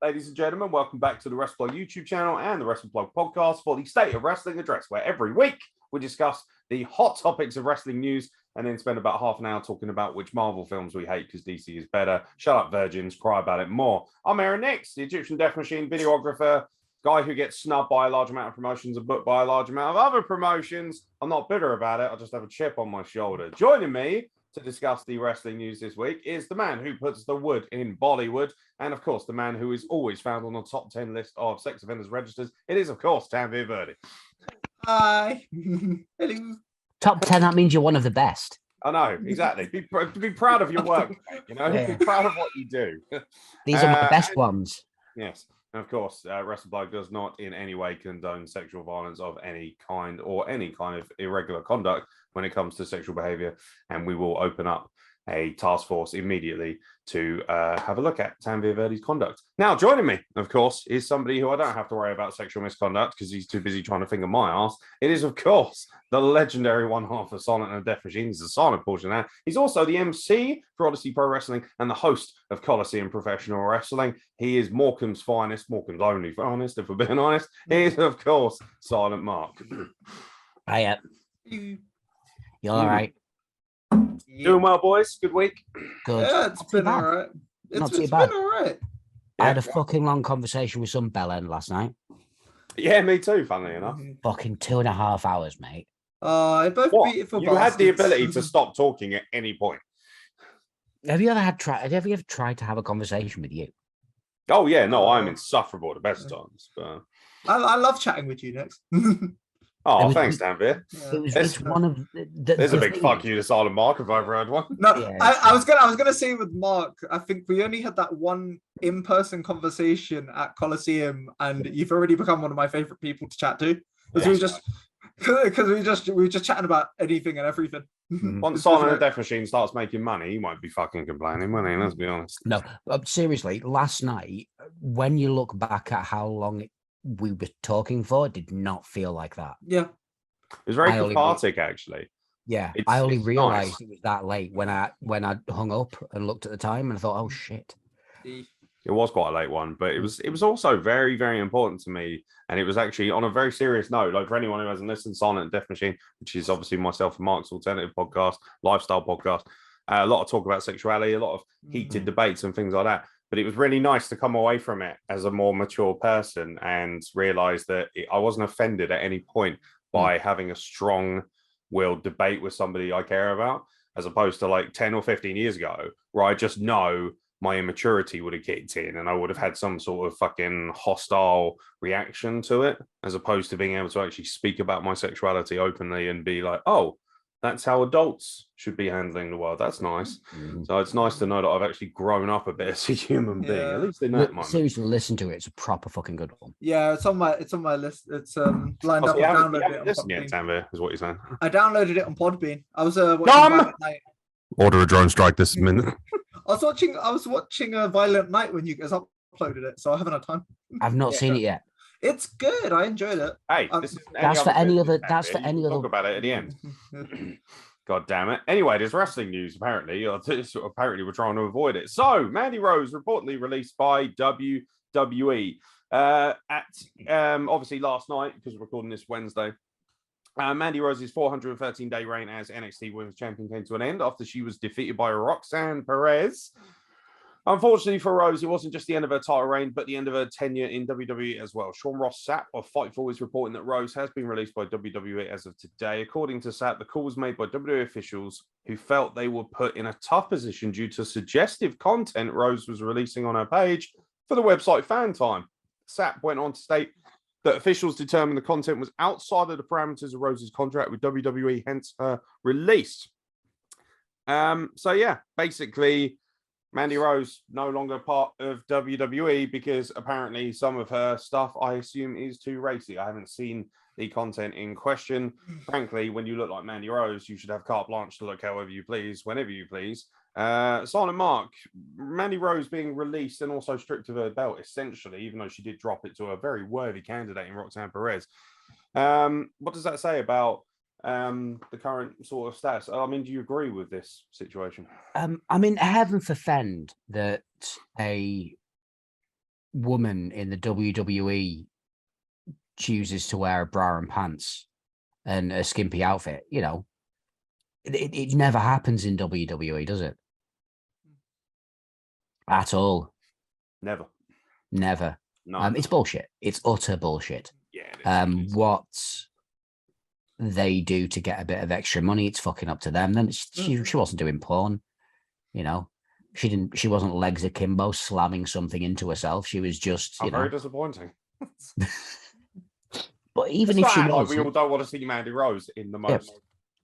Ladies and gentlemen, welcome back to the Wrestle YouTube channel and the Wrestle podcast for the State of Wrestling address, where every week we discuss the hot topics of wrestling news and then spend about half an hour talking about which Marvel films we hate because DC is better. Shut up, virgins, cry about it more. I'm Aeron, the Egyptian Death Machine videographer, guy who gets snubbed by a large amount of promotions and booked by a large amount of other promotions. I'm not bitter about it. I just have a chip on my shoulder. Joining me to discuss the wrestling news this week is the man who puts the wood in Bollywood, and of course the man who is always found on the top 10 list of sex offenders registers. It is, of course, Tanvir Verdi. Hi. Hello. Top 10, that means you're one of the best. I know, exactly. Be proud of your work, you know? Yeah. Be proud of what you do. These are my best ones. Yes. And of course, WrestlePlug does not in any way condone sexual violence of any kind or any kind of irregular conduct when it comes to sexual behavior. And we will open up a task force immediately to have a look at Tanvir Verdi's conduct. Now, joining me, of course, is somebody who I don't have to worry about sexual misconduct because he's too busy trying to finger my ass. It is, of course, the legendary one half of Silent and Death Machine. He's the silent portion of that. He's also the MC for Odyssey Pro Wrestling and the host of Coliseum Professional Wrestling. He is Morecambe's finest, Morecambe's only finest, if we're being honest. He is, of course, Silent Mark. Hiya. You all right? Doing well, boys. Good week. Good. Yeah, it's been all right. It's been all right. I had a fucking long conversation with some bellend last night. Yeah, me too, funnily enough. Fucking 2.5 hours, mate. Both beautiful You had the ability to stop talking at any point. Have you ever tried to have a conversation with you? Oh, yeah. No, I'm insufferable at the best times. But... I love chatting with you next. Oh, thanks, Tanvir. It's one of there's a big fuck you to Silent Mark if I've ever heard one. No, yeah, I was gonna say with Mark, I think we only had that one in-person conversation at Coliseum, and you've already become one of my favorite people to chat to. Because we were just chatting about anything and everything. Once Silent and Death Machine starts making money, he won't be fucking complaining, will he? Let's be honest. No, seriously, last night, when you look back at how long we were talking for, it did not feel like that. Yeah, it was very cathartic, actually. Yeah, I only realized it was that late when I hung up and looked at the time and I thought, oh shit. It was quite a late one, but it was also very, very important to me, and it was actually on a very serious note. Like, for anyone who hasn't listened, Silent and Death Machine, which is obviously myself and Mark's alternative podcast, lifestyle podcast, a lot of talk about sexuality, a lot of heated debates and things like that. But it was really nice to come away from it as a more mature person and realize that I wasn't offended at any point by having a strong-willed debate with somebody I care about, as opposed to like 10 or 15 years ago, where I just know my immaturity would have kicked in and I would have had some sort of fucking hostile reaction to it, as opposed to being able to actually speak about my sexuality openly and be like, oh, that's how adults should be handling the world. That's nice. So it's nice to know that I've actually grown up a bit as a human being, at least in that moment. Seriously, listen to it. It's a proper fucking good one. Yeah, it's on my list. It's lined up. I downloaded it. Listen yet, Tanvir, is what you're saying. I downloaded it on Podbean. I was watching Night. Order a drone strike this minute. I was watching a Violent Night when you guys uploaded it, so I haven't had time. I've not seen it yet. It's good. I enjoyed it. Hey, that's for any other. That's for any other. Talk about it at the end. God damn it. Anyway, there's wrestling news, apparently. Apparently, we're trying to avoid it. So, Mandy Rose reportedly released by WWE obviously last night, because we're recording this Wednesday. Mandy Rose's 413-day reign as NXT Women's Champion came to an end after she was defeated by Roxanne Perez. Unfortunately for Rose, it wasn't just the end of her title reign, but the end of her tenure in WWE as well. Sean Ross Sapp of Fightful is reporting that Rose has been released by WWE as of today. According to Sapp, the call was made by WWE officials who felt they were put in a tough position due to suggestive content Rose was releasing on her page for the website Fan Time. Sapp went on to state that officials determined the content was outside of the parameters of Rose's contract with WWE, hence her release. So yeah, basically, Mandy Rose no longer part of WWE because apparently some of her stuff, I assume, is too racy. I haven't seen the content in question. Frankly, when you look like Mandy Rose, you should have carte blanche to look however you please, whenever you please. Silent Mark, Mandy Rose being released and also stripped of her belt, essentially, even though she did drop it to a very worthy candidate in Roxanne Perez. What does that say about the current sort of status? I mean, do you agree with this situation? I mean, heaven forfend that a woman in the WWE chooses to wear a bra and pants and a skimpy outfit, you know, it never happens in WWE, does it? At all. Never. Never. No. It's bullshit. It's utter bullshit. Yeah. It is. What they do to get a bit of extra money, it's fucking up to them. Then she wasn't doing porn, you know. She wasn't legs akimbo slamming something into herself. She was just, you know. Very disappointing. But even if she was, like, we all don't want to see Mandy Rose in the most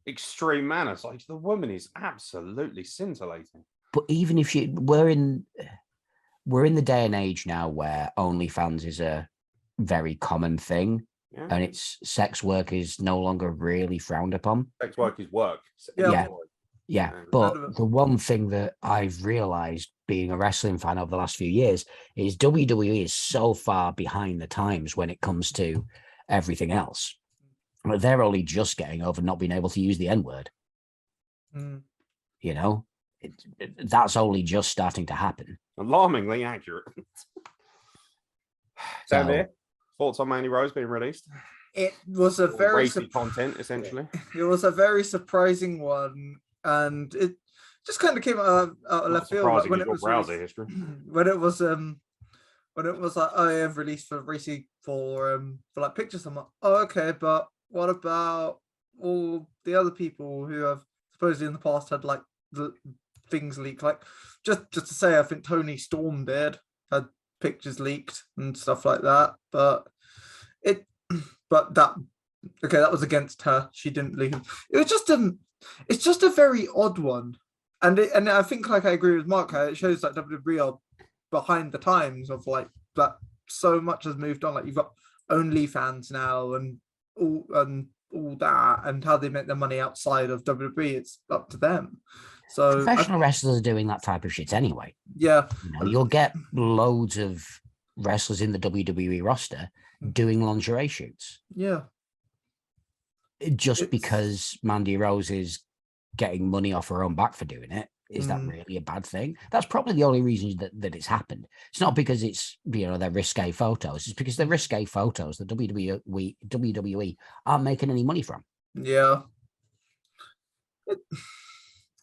extreme manner. It's like the woman is absolutely scintillating. But even if we're in the day and age now where OnlyFans is a very common thing, and it's sex work is no longer really frowned upon. Sex work is work. Yeah. But the one thing that I've realized being a wrestling fan over the last few years is WWE is so far behind the times when it comes to everything else. They're only just getting over not being able to use the N-word. You know, that's only just starting to happen. Alarmingly accurate. Tanvir, thoughts on Mandy Rose being released? It was a very content, essentially. It was a very surprising one, and it just kind of came out of left field when it was browser history. When it was like, oh yeah, released for Racy for like pictures. I'm like, oh okay, but what about all the other people who have supposedly in the past had like the things leaked? Like just to say, I think Tony Storm had pictures leaked and stuff like that, but that was against her. She didn't leak them. It was just it's just a very odd one, and I think, like, I agree with Mark. It shows that WWE are behind the times of like that. So much has moved on. Like, you've got OnlyFans now and all that, and how they make their money outside of WWE. It's up to them. So professional wrestlers are doing that type of shit anyway. Yeah, you'll get loads of wrestlers in the WWE roster doing lingerie shoots. Yeah. Because Mandy Rose is getting money off her own back for doing it, is that really a bad thing? That's probably the only reason that it's happened. It's not because it's, you know, they're risque photos. It's because they're risque photos that WWE aren't making any money from. Yeah.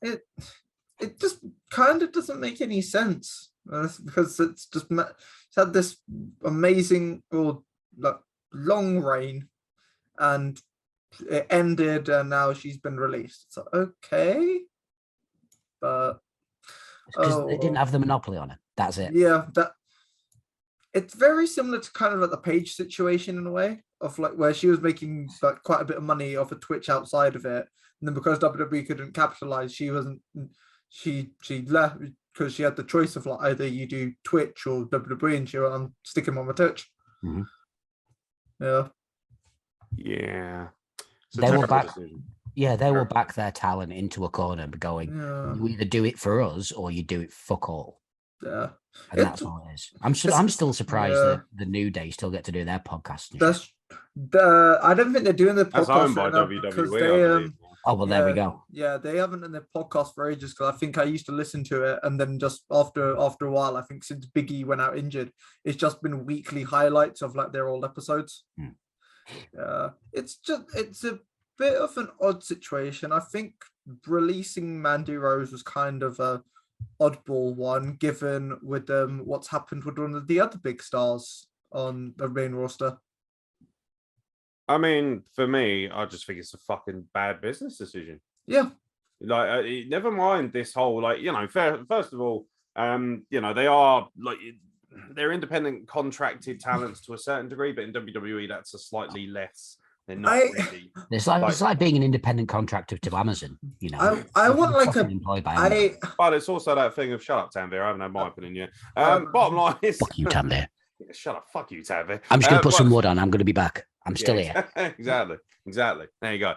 It just kind of doesn't make any sense, because it's had this amazing long reign, and it ended, and now she's been released. So okay, but because they didn't have the monopoly on it. That's it. Yeah, it's very similar to kind of like the Paige situation in a way, of like where she was making like quite a bit of money off of Twitch outside of it, and then because WWE couldn't capitalize, she left because she had the choice of like either you do Twitch or WWE, and she went, I'm sticking on my Twitch. Yeah. They were back. Yeah, they will back their talent into a corner, going, you either do it for us or you do it fuck all. Yeah, and that's all it is. I'm still surprised that the New Day still get to do their podcast. I don't think they're doing the podcast. That's owned by WWE. Oh well, there we go. Yeah, they haven't done their podcast for ages, because I think I used to listen to it, and then just after a while, I think since Big E went out injured, it's just been weekly highlights of like their old episodes. It's a bit of an odd situation. I think releasing Mandy Rose was kind of a oddball one, given with what's happened with one of the other big stars on the main roster. I mean, for me, I just think it's a fucking bad business decision. Yeah. Like, never mind this whole, like, you know, first of all, you know, they are like, they're independent contracted talents to a certain degree, but in WWE, that's a slightly less. They're not really. It's like being an independent contractor to Amazon, you know. I want like employed by Amazon. But it's also that thing of shut up, Tanvir. I haven't had my opinion yet. Bottom line is, fuck you, Tanvir. Yeah, shut up, fuck you, Tanvir. I'm just gonna put some wood on. I'm gonna be back. I'm still here. Exactly. There you go.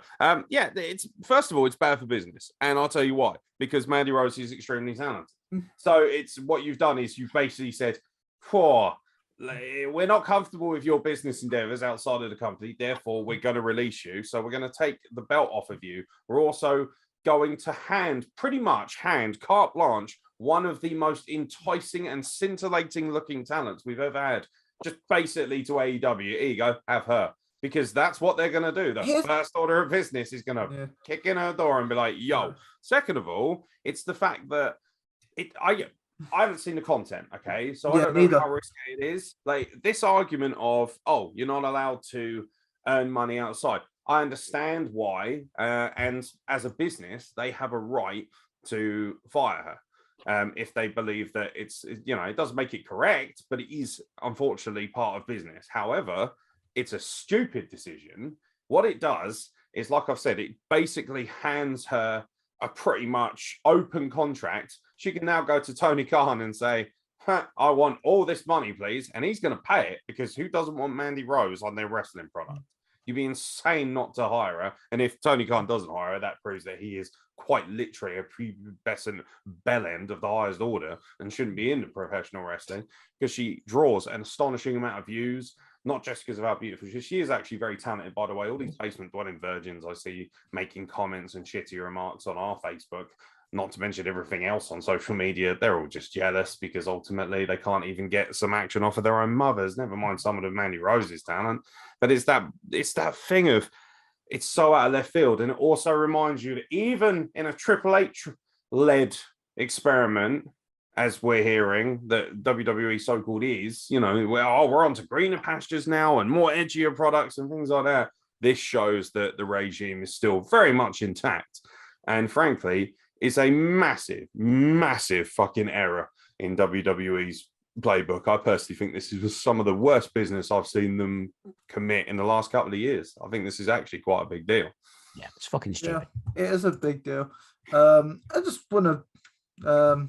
Yeah, it's first of all, it's bad for business, and I'll tell you why. Because Mandy Rose is extremely talented. So it's what you've done is you've basically said, we're not comfortable with your business endeavors outside of the company, therefore we're going to release you. So we're going to take the belt off of you. We're also going to hand carte blanche one of the most enticing and scintillating looking talents we've ever had, just basically to AEW. Here you go, have her. Because that's what they're going to do. The first order of business is going to kick in her door and be like, yo. Yeah. Second of all, it's the fact that I haven't seen the content, okay? So I don't know how risky it is. Like this argument of, oh, you're not allowed to earn money outside. I understand why. And as a business, they have a right to fire her. If they believe that it's, it doesn't make it correct, but it is unfortunately part of business. However, it's a stupid decision. What it does is, like I've said, it basically hands her a pretty much open contract. She can now go to Tony Khan and say, I want all this money, please. And he's going to pay it, because who doesn't want Mandy Rose on their wrestling product? You'd be insane not to hire her. And if Tony Khan doesn't hire her, that proves that he is quite literally a pubescent bellend of the highest order and shouldn't be into professional wrestling, because she draws an astonishing amount of views. Not just because of how beautiful she is, actually very talented, by the way. All these basement dwelling virgins I see making comments and shitty remarks on our Facebook, not to mention everything else on social media, they're all just jealous because ultimately they can't even get some action off of their own mothers, never mind some of the Mandy Rose's talent. But it's that thing of, it's so out of left field. And it also reminds you that even in a Triple H-led experiment, as we're hearing that WWE so-called is, we're on to greener pastures now and more edgier products and things like that. This shows that the regime is still very much intact. And frankly, it's a massive, massive fucking error in WWE's playbook. I personally think this is some of the worst business I've seen them commit in the last couple of years. I think this is actually quite a big deal. Yeah, it's fucking stupid. Yeah, it is a big deal. I just want to...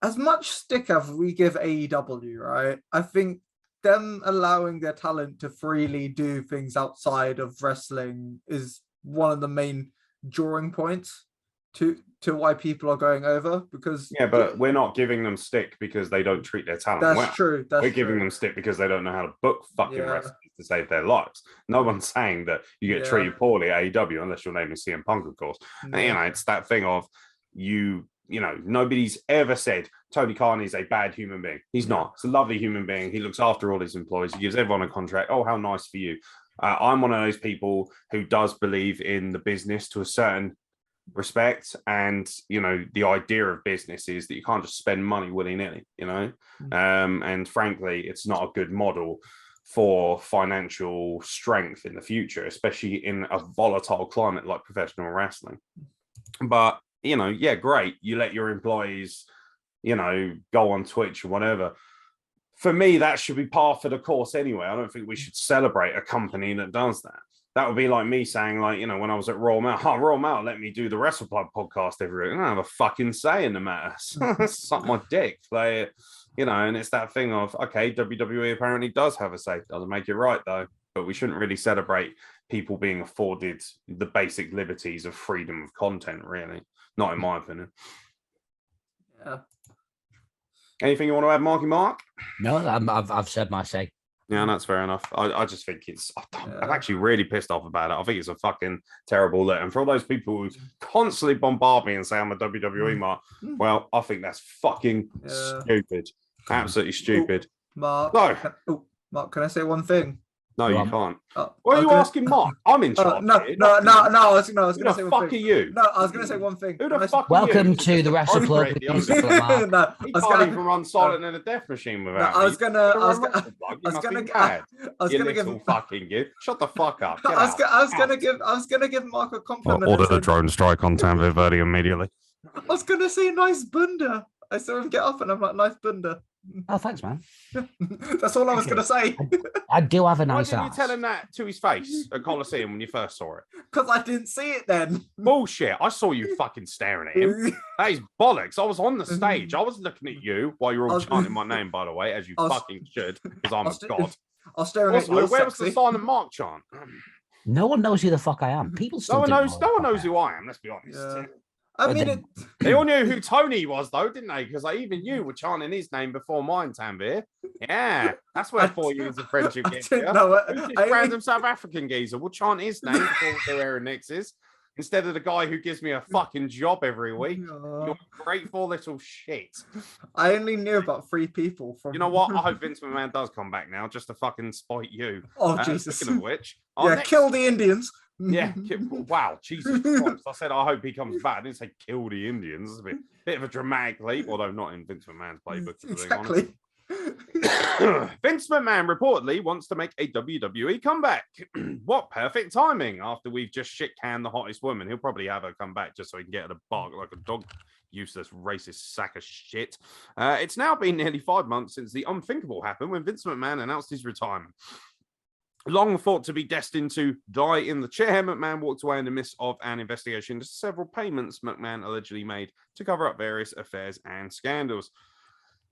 as much stick as we give AEW, right? I think them allowing their talent to freely do things outside of wrestling is one of the main drawing points to why people are going over. Because but we're not giving them stick because they don't treat their talent well. True. We're giving them stick because they don't know how to book fucking wrestlers to save their lives. No one's saying that you get treated poorly at AEW unless your name is CM Punk, of course. And, it's that thing of nobody's ever said Tony Khan is a bad human being. He's not. He's a lovely human being. He looks after all his employees. He gives everyone a contract. Oh, how nice for you. I'm one of those people who does believe in the business to a certain respect. And, the idea of business is that you can't just spend money willy-nilly, and frankly, it's not a good model for financial strength in the future, especially in a volatile climate like professional wrestling. But great. You let your employees, go on Twitch or whatever. For me, that should be par for the course anyway. I don't think we should celebrate a company that does that. That would be like me saying, when I was at Royal Mail, Royal Mail let me do the Wrestle Club podcast every week. I don't have a fucking say in the matter. Suck my dick. And it's that thing of, okay, WWE apparently does have a say. Doesn't make it right, though. But we shouldn't really celebrate people being afforded the basic liberties of freedom of content, really. Not in my opinion. Yeah. Anything you want to add, Marky Mark? No, I've said my say. Yeah, that's fair enough. I just think I'm actually really pissed off about it. I think it's a fucking terrible look. And for all those people who constantly bombard me and say I'm a WWE mark, well, I think that's fucking stupid. Absolutely stupid. Mark, Mark, can I say one thing? No, you can't. What are you asking, Mark? I'm in charge. No. I was going to say one thing. Who the fuck are you? No, I was going to say one thing. Who the fuck Welcome are you? to the Wrestle Plug. He can't even run Silent in a death machine without me. I was going to fucking you. Shut the fuck up. I was going to give Mark a compliment. Order the drone strike on Tanvir Verdi immediately. I was going to say nice bunda. I saw him get up and I'm like, nice bunda. Oh, thanks, man. That's all I was going to say. I do have a nice Why didn't you tell him that to his face at Coliseum when you first saw it? Because I didn't see it then. Bullshit. I saw you fucking staring at him. That is bollocks. I was on the stage. I was looking at you while you were all chanting my name, by the way, as you fucking should, because I'm a god. I was staring at you. Where was the Silent Mark chant? No one knows who the fuck I am. People still no one knows who I am, let's be honest. Yeah. I mean, they all knew who Tony was, though, didn't they? Because even you were chanting his name before mine, Tanvir. Yeah, that's where 4 years of friendship gets you. Random South African geezer will chant his name before their Aeron Nix's. instead of the guy who gives me a fucking job every week. Yeah. You're a grateful little shit. I only knew about 3 people from. You know what? I hope Vince McMahon does come back now, just to fucking spite you. Oh Jesus! Speaking of which, kill the Indians. Yeah, wow, Jesus Christ! I said I hope he comes back. I didn't say kill the Indians. It's a bit of a dramatic leap, although not in Vince McMahon's playbook. Exactly. Vince McMahon reportedly wants to make a WWE comeback. What perfect timing after we've just shit canned the hottest woman. He'll probably have her come back just so he can get her to bark like a dog. Useless racist sack of shit. It's now been nearly 5 months since the unthinkable happened when Vince McMahon announced his retirement. Long thought to be destined to die in the chair, McMahon walked away in the midst of an investigation into several payments McMahon allegedly made to cover up various affairs and scandals.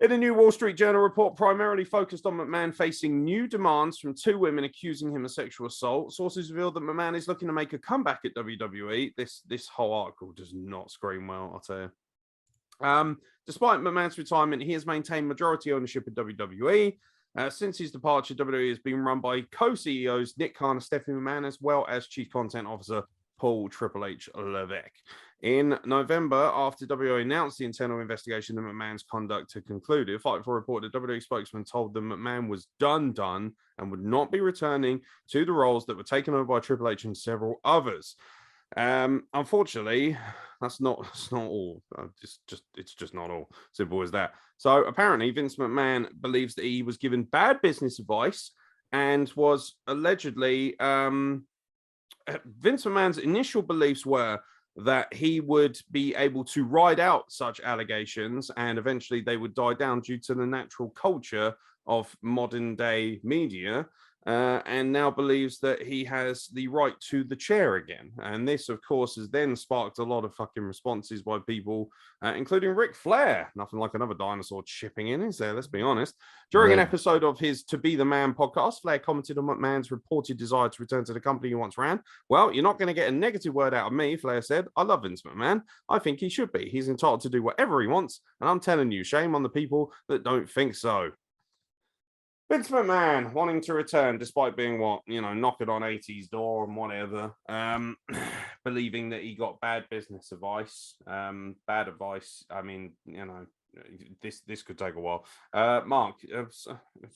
In a new Wall Street Journal report primarily focused on McMahon facing new demands from 2 women accusing him of sexual assault, sources revealed that McMahon is looking to make a comeback at WWE. This whole article does not scream well, I'll tell you. Despite McMahon's retirement, he has maintained majority ownership of WWE. Since his departure, WWE has been run by co-CEOs Nick Khan and Stephanie McMahon, as well as Chief Content Officer Paul Triple H Levesque. In November, after WWE announced the internal investigation of McMahon's conduct had concluded, Fight for reported that WWE spokesman told them McMahon was done, and would not be returning to the roles that were taken over by Triple H and several others. Unfortunately, that's not all. It's just not all. Simple as that. So apparently, Vince McMahon believes that he was given bad business advice and was allegedly. Vince McMahon's initial beliefs were that he would be able to ride out such allegations and eventually they would die down due to the natural culture of modern day media, and now believes that he has the right to the chair again. And this, of course, has then sparked a lot of fucking responses by people, including Ric Flair. Nothing like another dinosaur chipping in, is there? Let's be honest. During an episode of his To Be the Man podcast, Flair commented on McMahon's reported desire to return to the company he once ran. Well, you're not going to get a negative word out of me, Flair said. I love Vince McMahon. I think he should be. He's entitled to do whatever he wants. And I'm telling you, shame on the people that don't think so. Vince McMahon wanting to return despite being knocking on 80's door and whatever, believing that he got bad business advice, bad advice. I mean, this could take a while. Mark,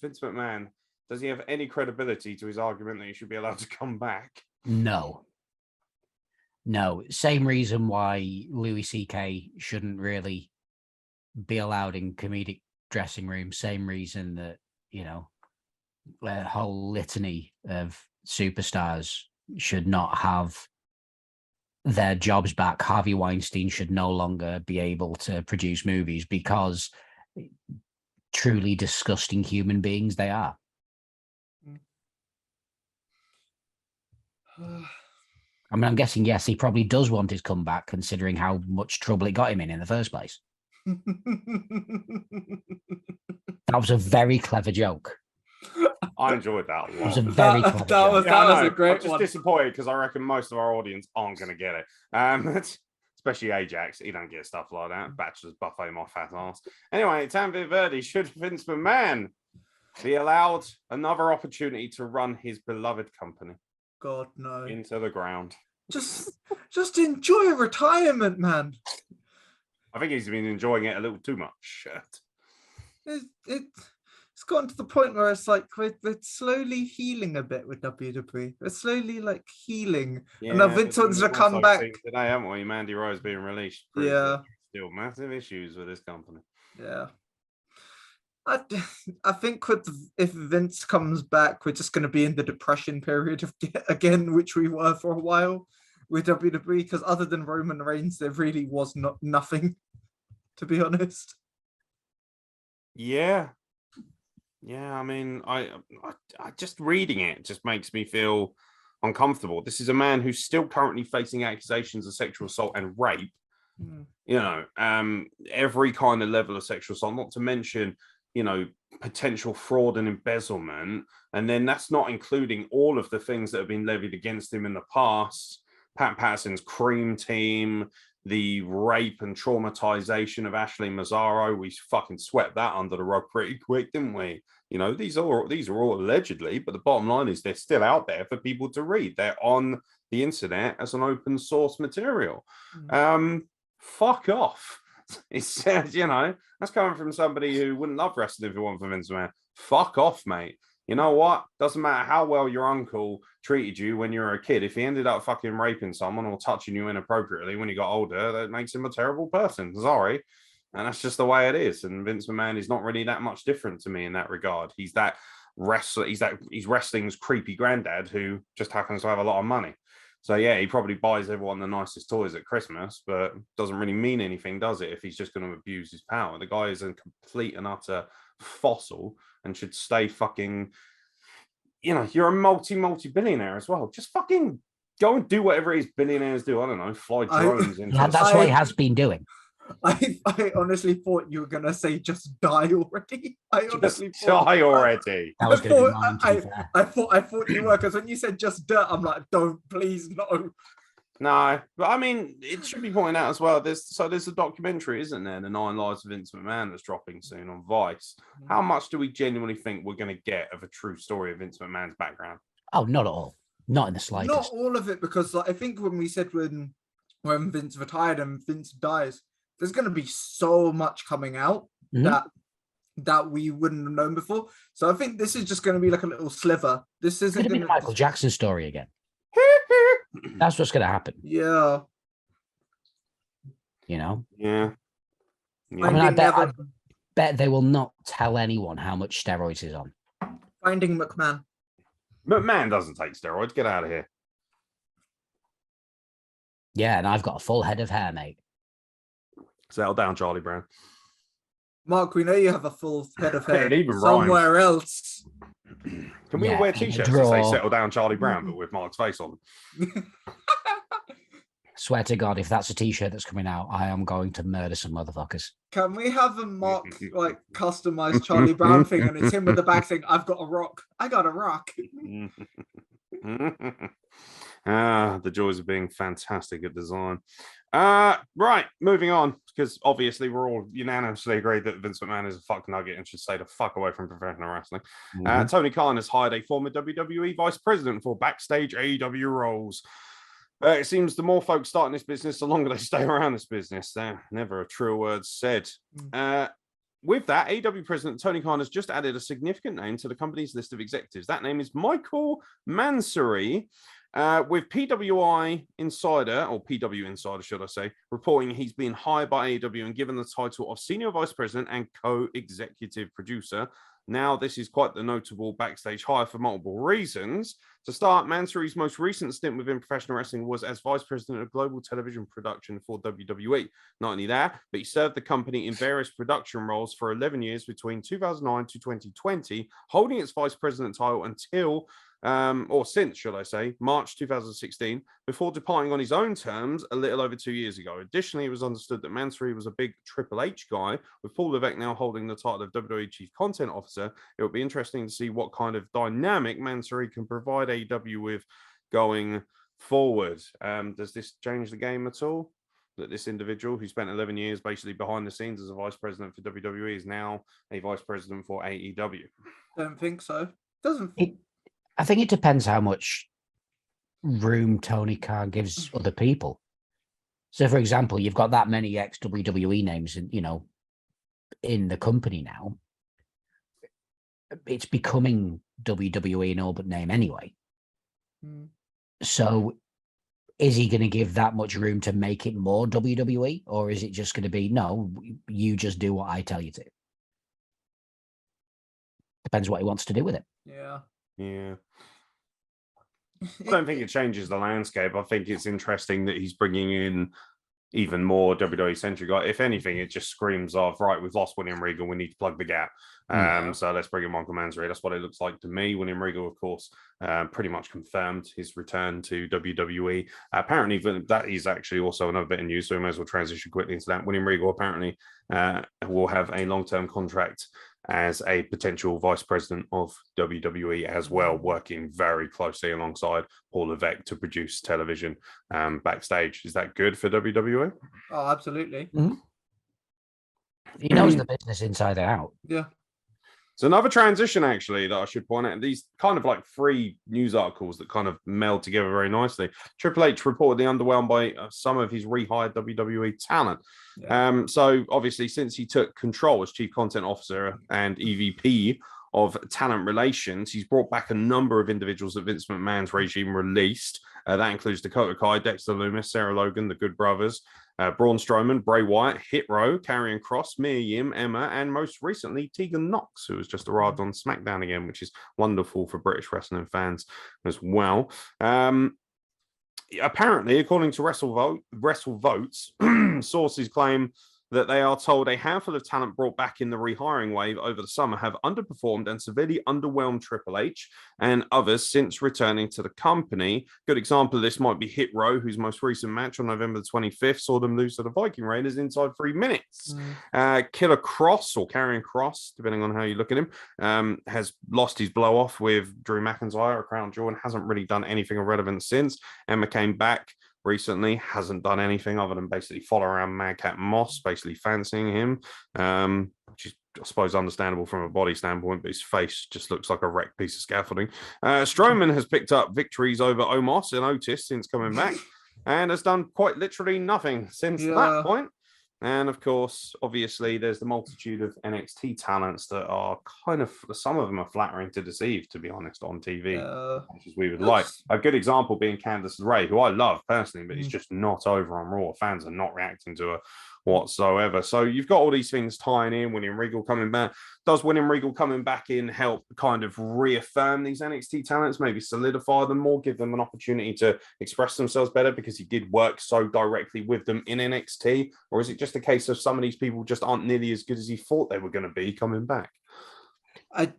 Vince McMahon, does he have any credibility to his argument that he should be allowed to come back? No. Same reason why Louis C.K. shouldn't really be allowed in comedic dressing rooms. Same reason that, a whole litany of superstars should not have their jobs back. Harvey Weinstein should no longer be able to produce movies because truly disgusting human beings they are. I mean, I'm guessing, yes, he probably does want his comeback considering how much trouble it got him in the first place. That was a very clever joke. I enjoyed that a lot. It was a very clever joke. That was a great I'm just one. disappointed because I reckon most of our audience aren't going to get it. Especially Ajax. He don't get stuff like that. Bachelor's buffet, my fat ass. Anyway, Tanvir Verdi, should Vince McMahon be allowed another opportunity to run his beloved company? God, no. Into the ground. Just enjoy retirement, man. I think he's been enjoying it a little too much. It's gotten to the point where it's like we're slowly healing a bit with WWE. We're slowly healing. Yeah, and now Vince wants to come back. Today, haven't we? Mandy Rose being released. Yeah. Still massive issues with this company. Yeah. I think if Vince comes back, we're just going to be in the depression period again, which we were for a while with WWE, because other than Roman Reigns, there really was nothing, to be honest. Yeah. I mean, I just reading it just makes me feel uncomfortable. This is a man who's still currently facing accusations of sexual assault and rape. Every kind of level of sexual assault, not to mention, potential fraud and embezzlement. And then that's not including all of the things that have been levied against him in the past. Pat Patterson's Cream Team, the rape and traumatization of Ashley Mazzaro. We fucking swept that under the rug pretty quick, didn't we? These are all allegedly, but the bottom line is they're still out there for people to read. They're on the internet as an open source material. Mm. Fuck off. It's that's coming from somebody who wouldn't love wrestling if it wasn't for Vince McMahon. Fuck off, mate. You know what? Doesn't matter how well your uncle treated you when you were a kid. If he ended up fucking raping someone or touching you inappropriately when he got older, that makes him a terrible person. Sorry. And that's just the way it is. And Vince McMahon is not really that much different to me in that regard. He's that wrestler. He's wrestling's creepy granddad who just happens to have a lot of money. So yeah, he probably buys everyone the nicest toys at Christmas, but doesn't really mean anything, does it? If he's just going to abuse his power, the guy is a complete and utter fossil and should stay fucking. You're a multi-billionaire as well. Just fucking go and do whatever it is billionaires do. I don't know, fly drones into. Yeah, that's what he has been doing. I honestly thought you were gonna say just die already. Die already. That was going to be mine, to be fair. I thought you were, because when you said just dirt, I'm like, don't, please, no. No, but I mean, it should be pointed out as well. There's a documentary, isn't there? The 9 Lives of Vince McMahon that's dropping soon on Vice. How much do we genuinely think we're going to get of a true story of Vince McMahon's background? Oh, not at all. Not in the slightest. Not all of it, because I think when we said when Vince retired and Vince dies, there's going to be so much coming out that we wouldn't have known before. So I think this is just going to be like a little sliver. This isn't going to be the Michael Jackson story again. That's what's going to happen. Yeah. Yeah. I mean, I bet they will not tell anyone how much steroids he's on. Finding McMahon. McMahon doesn't take steroids. Get out of here. Yeah, and I've got a full head of hair, mate. Settle down, Charlie Brown. Mark, we know you have a full head of hair even somewhere else. Can we wear t-shirts that say "Settle Down, Charlie Brown," but with Mark's face on them? Swear to God, if that's a t-shirt that's coming out, I am going to murder some motherfuckers. Can we have a Mark customized Charlie Brown thing, and it's him with the back saying, "I've got a rock. I got a rock." The joys of being fantastic at design. Right, moving on, because obviously we're all unanimously agreed that Vince McMahon is a fuck nugget and should stay the fuck away from professional wrestling. Tony Khan has hired a former WWE vice president for backstage AEW roles. It seems the more folks start in this business, the longer they stay around this business. Never a truer word said. With that, AEW president Tony Khan has just added a significant name to the company's list of executives. That name is Michael Mansouri. With PWI Insider, or PW Insider, should I say, reporting he's been hired by AEW and given the title of Senior Vice President and Co-Executive Producer. Now, this is quite the notable backstage hire for multiple reasons. To start, Mansouri's most recent stint within professional wrestling was as Vice President of Global Television Production for WWE. Not only that, but he served the company in various production roles for 11 years between 2009 to 2020, holding its Vice President title until since, should I say, March 2016, before departing on his own terms a little over 2 years ago. Additionally, it was understood that Mansouri was a big Triple H guy, with Paul Levesque now holding the title of WWE Chief Content Officer. It would be interesting to see what kind of dynamic Mansouri can provide AEW with going forward. Does this change the game at all? That this individual who spent 11 years basically behind the scenes as a vice president for WWE is now a vice president for AEW? Don't think so. Doesn't. I think it depends how much room Tony Khan gives other people. So, for example, you've got that many ex-WWE names, in the company now. It's becoming WWE in all but name anyway. So, is he going to give that much room to make it more WWE, or is it just going to be, no, you just do what I tell you to? Depends what he wants to do with it. Yeah. I don't think it changes the landscape. I think it's interesting that he's bringing in even more WWE centric. If anything, it just screams of, right, we've lost William Regal, we need to plug the gap. So let's bring in Michael Mansouri. That's what it looks like to me. William Regal, of course, pretty much confirmed his return to WWE. Apparently, that is actually also another bit of news, so we may as well transition quickly into that. William Regal apparently will have a long-term contract as a potential vice president of WWE as well, working very closely alongside Paul Levesque to produce television backstage. Is that good for WWE? Oh, absolutely. He knows the business inside and out. Yeah. So another transition, actually, that I should point out, these kind of like 3 news articles that kind of meld together very nicely. Triple H reportedly underwhelmed by some of his rehired WWE talent. Yeah. So obviously, since he took control as Chief Content Officer and EVP of Talent Relations, he's brought back a number of individuals that Vince McMahon's regime released. That includes Dakota Kai, Dexter Lumis, Sarah Logan, the Good Brothers, Braun Strowman, Bray Wyatt, Hit Row, Karrion Kross, Mia Yim, Emma, and most recently Tegan Nox, who has just arrived on SmackDown again, which is wonderful for British wrestling fans as well. Apparently, according to Wrestle Votes, sources claim that they are told a handful of talent brought back in the rehiring wave over the summer have underperformed and severely underwhelmed Triple H and others since returning to the company. Good example of this might be Hit Row, whose most recent match on November the 25th saw them lose to the Viking Raiders inside 3 minutes. Killer Kross, or Karrion Kross, depending on how you look at him, has lost his blow off with Drew McIntyre, a crown jewel, and hasn't really done anything of relevance since. Emma came back recently, hasn't done anything other than basically follow around Madcap Moss, basically fancying him, which is, I suppose, understandable from a body standpoint, but his face just looks like a wrecked piece of scaffolding. Strowman has picked up victories over Omos and Otis since coming back and has done quite literally nothing since that point. And of course, obviously, there's the multitude of NXT talents that are kind of, some of them are flattering to deceive, to be honest, on TV, as we would like. A good example being Candice LeRae, who I love personally, but he's just not over on Raw. Fans are not reacting to her whatsoever. So you've got all these things tying in. William Regal coming back. Does William Regal coming back in help kind of reaffirm these NXT talents, maybe solidify them more, give them an opportunity to express themselves better because he did work so directly with them in NXT? Or is it just a case of some of these people just aren't nearly as good as he thought they were going to be coming back? I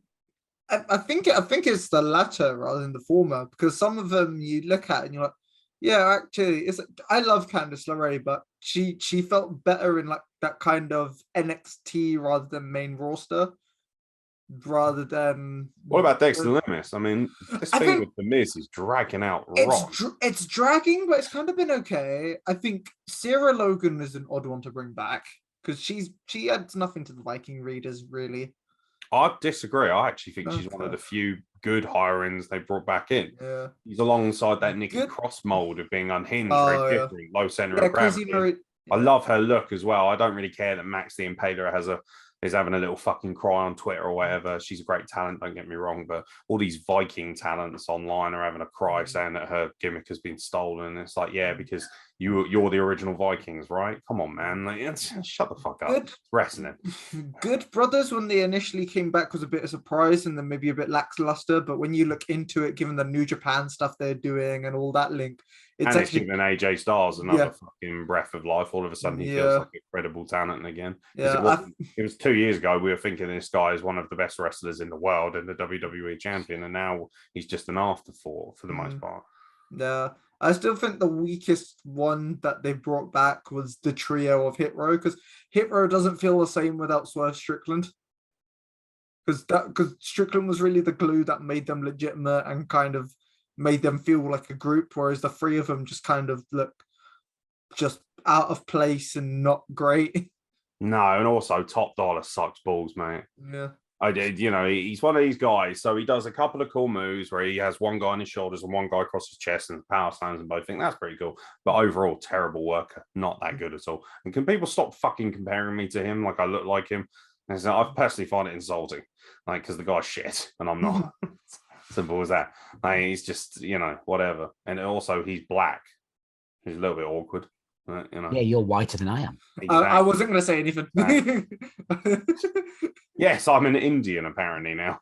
think it's the latter rather than the former, because some of them you look at and you're like, yeah, actually, I love Candice LeRae, but she felt better in like that kind of NXT rather than main roster, rather than. What about Dexter Lumis? I mean, this thing with the Miz is dragging out. It's dragging, but it's kind of been okay. I think Sarah Logan is an odd one to bring back because she adds nothing to the Viking Raiders really. I disagree. I actually think she's one of the few good hirings they brought back in. Yeah. He's alongside that Nikki Cross mold of being unhinged, very different, low center of gravity. I love her look as well. I don't really care that Max the Impaler is having a little fucking cry on Twitter or whatever. She's a great talent, don't get me wrong, but all these Viking talents online are having a cry saying that her gimmick has been stolen. It's like, yeah, because you're the original Vikings, right? Come on, man. Like, shut the fuck up. It's wrestling. Good Brothers, when they initially came back, was a bit of a surprise and then maybe a bit lackluster, but when you look into it, given the New Japan stuff they're doing and all that link, it's actually given AJ Styles another fucking breath of life. All of a sudden, he feels like a credible talent again. Yeah, it was 2 years ago we were thinking this guy is one of the best wrestlers in the world and the WWE champion, and now he's just an afterthought for the most part. Yeah, I still think the weakest one that they brought back was the trio of Hit Row, because Hit Row doesn't feel the same without Swerve Strickland. Because Strickland was really the glue that made them legitimate and kind of made them feel like a group, whereas the 3 of them just kind of look just out of place and not great. No, and also Top Dollar sucks balls, mate. Yeah. I did, he's one of these guys. So he does a couple of cool moves where he has one guy on his shoulders and one guy across his chest and power slams and both. I think that's pretty cool. But overall, terrible worker. Not that good at all. And can people stop fucking comparing me to him like I look like him? And so I personally find it insulting. Like, because the guy's shit and I'm not. Simple as that. Like, he's just, whatever. And also, he's black. He's a little bit awkward. Yeah, you're whiter than I am. Exactly. I wasn't going to say anything. Yes, I'm an Indian apparently now.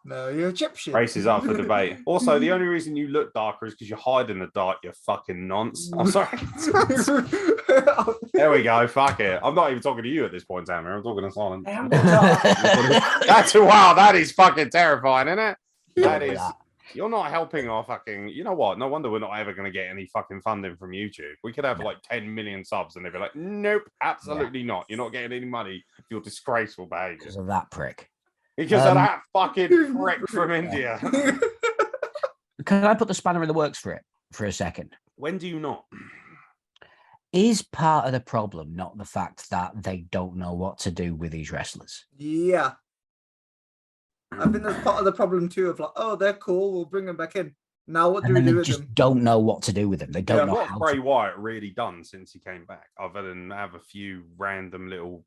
No, you're Egyptian. Race is up for debate. Also, the only reason you look darker is because you hide in the dark, you fucking nonce. I'm sorry. There we go. Fuck it. I'm not even talking to you at this point, Tanvir. I'm talking to Silent. Wow, that is fucking terrifying, isn't it? That is. You're not helping our fucking. You know what? No wonder we're not ever going to get any fucking funding from YouTube. We could have like 10 million subs, and they'd be like, "Nope, absolutely not. You're not getting any money for your disgraceful behavior." Because of that prick. Because of that fucking prick from India. Can I put the spanner in the works for it for a second? When do you not? Is part of the problem not the fact that they don't know what to do with these wrestlers? Yeah. I think that's part of the problem too. Of like, oh, they're cool. We'll bring them back in. Now what do And we then do they with just them? don't know what to do with them. They don't know What's how Bray to. Wyatt really done since he came back, other than have a few random little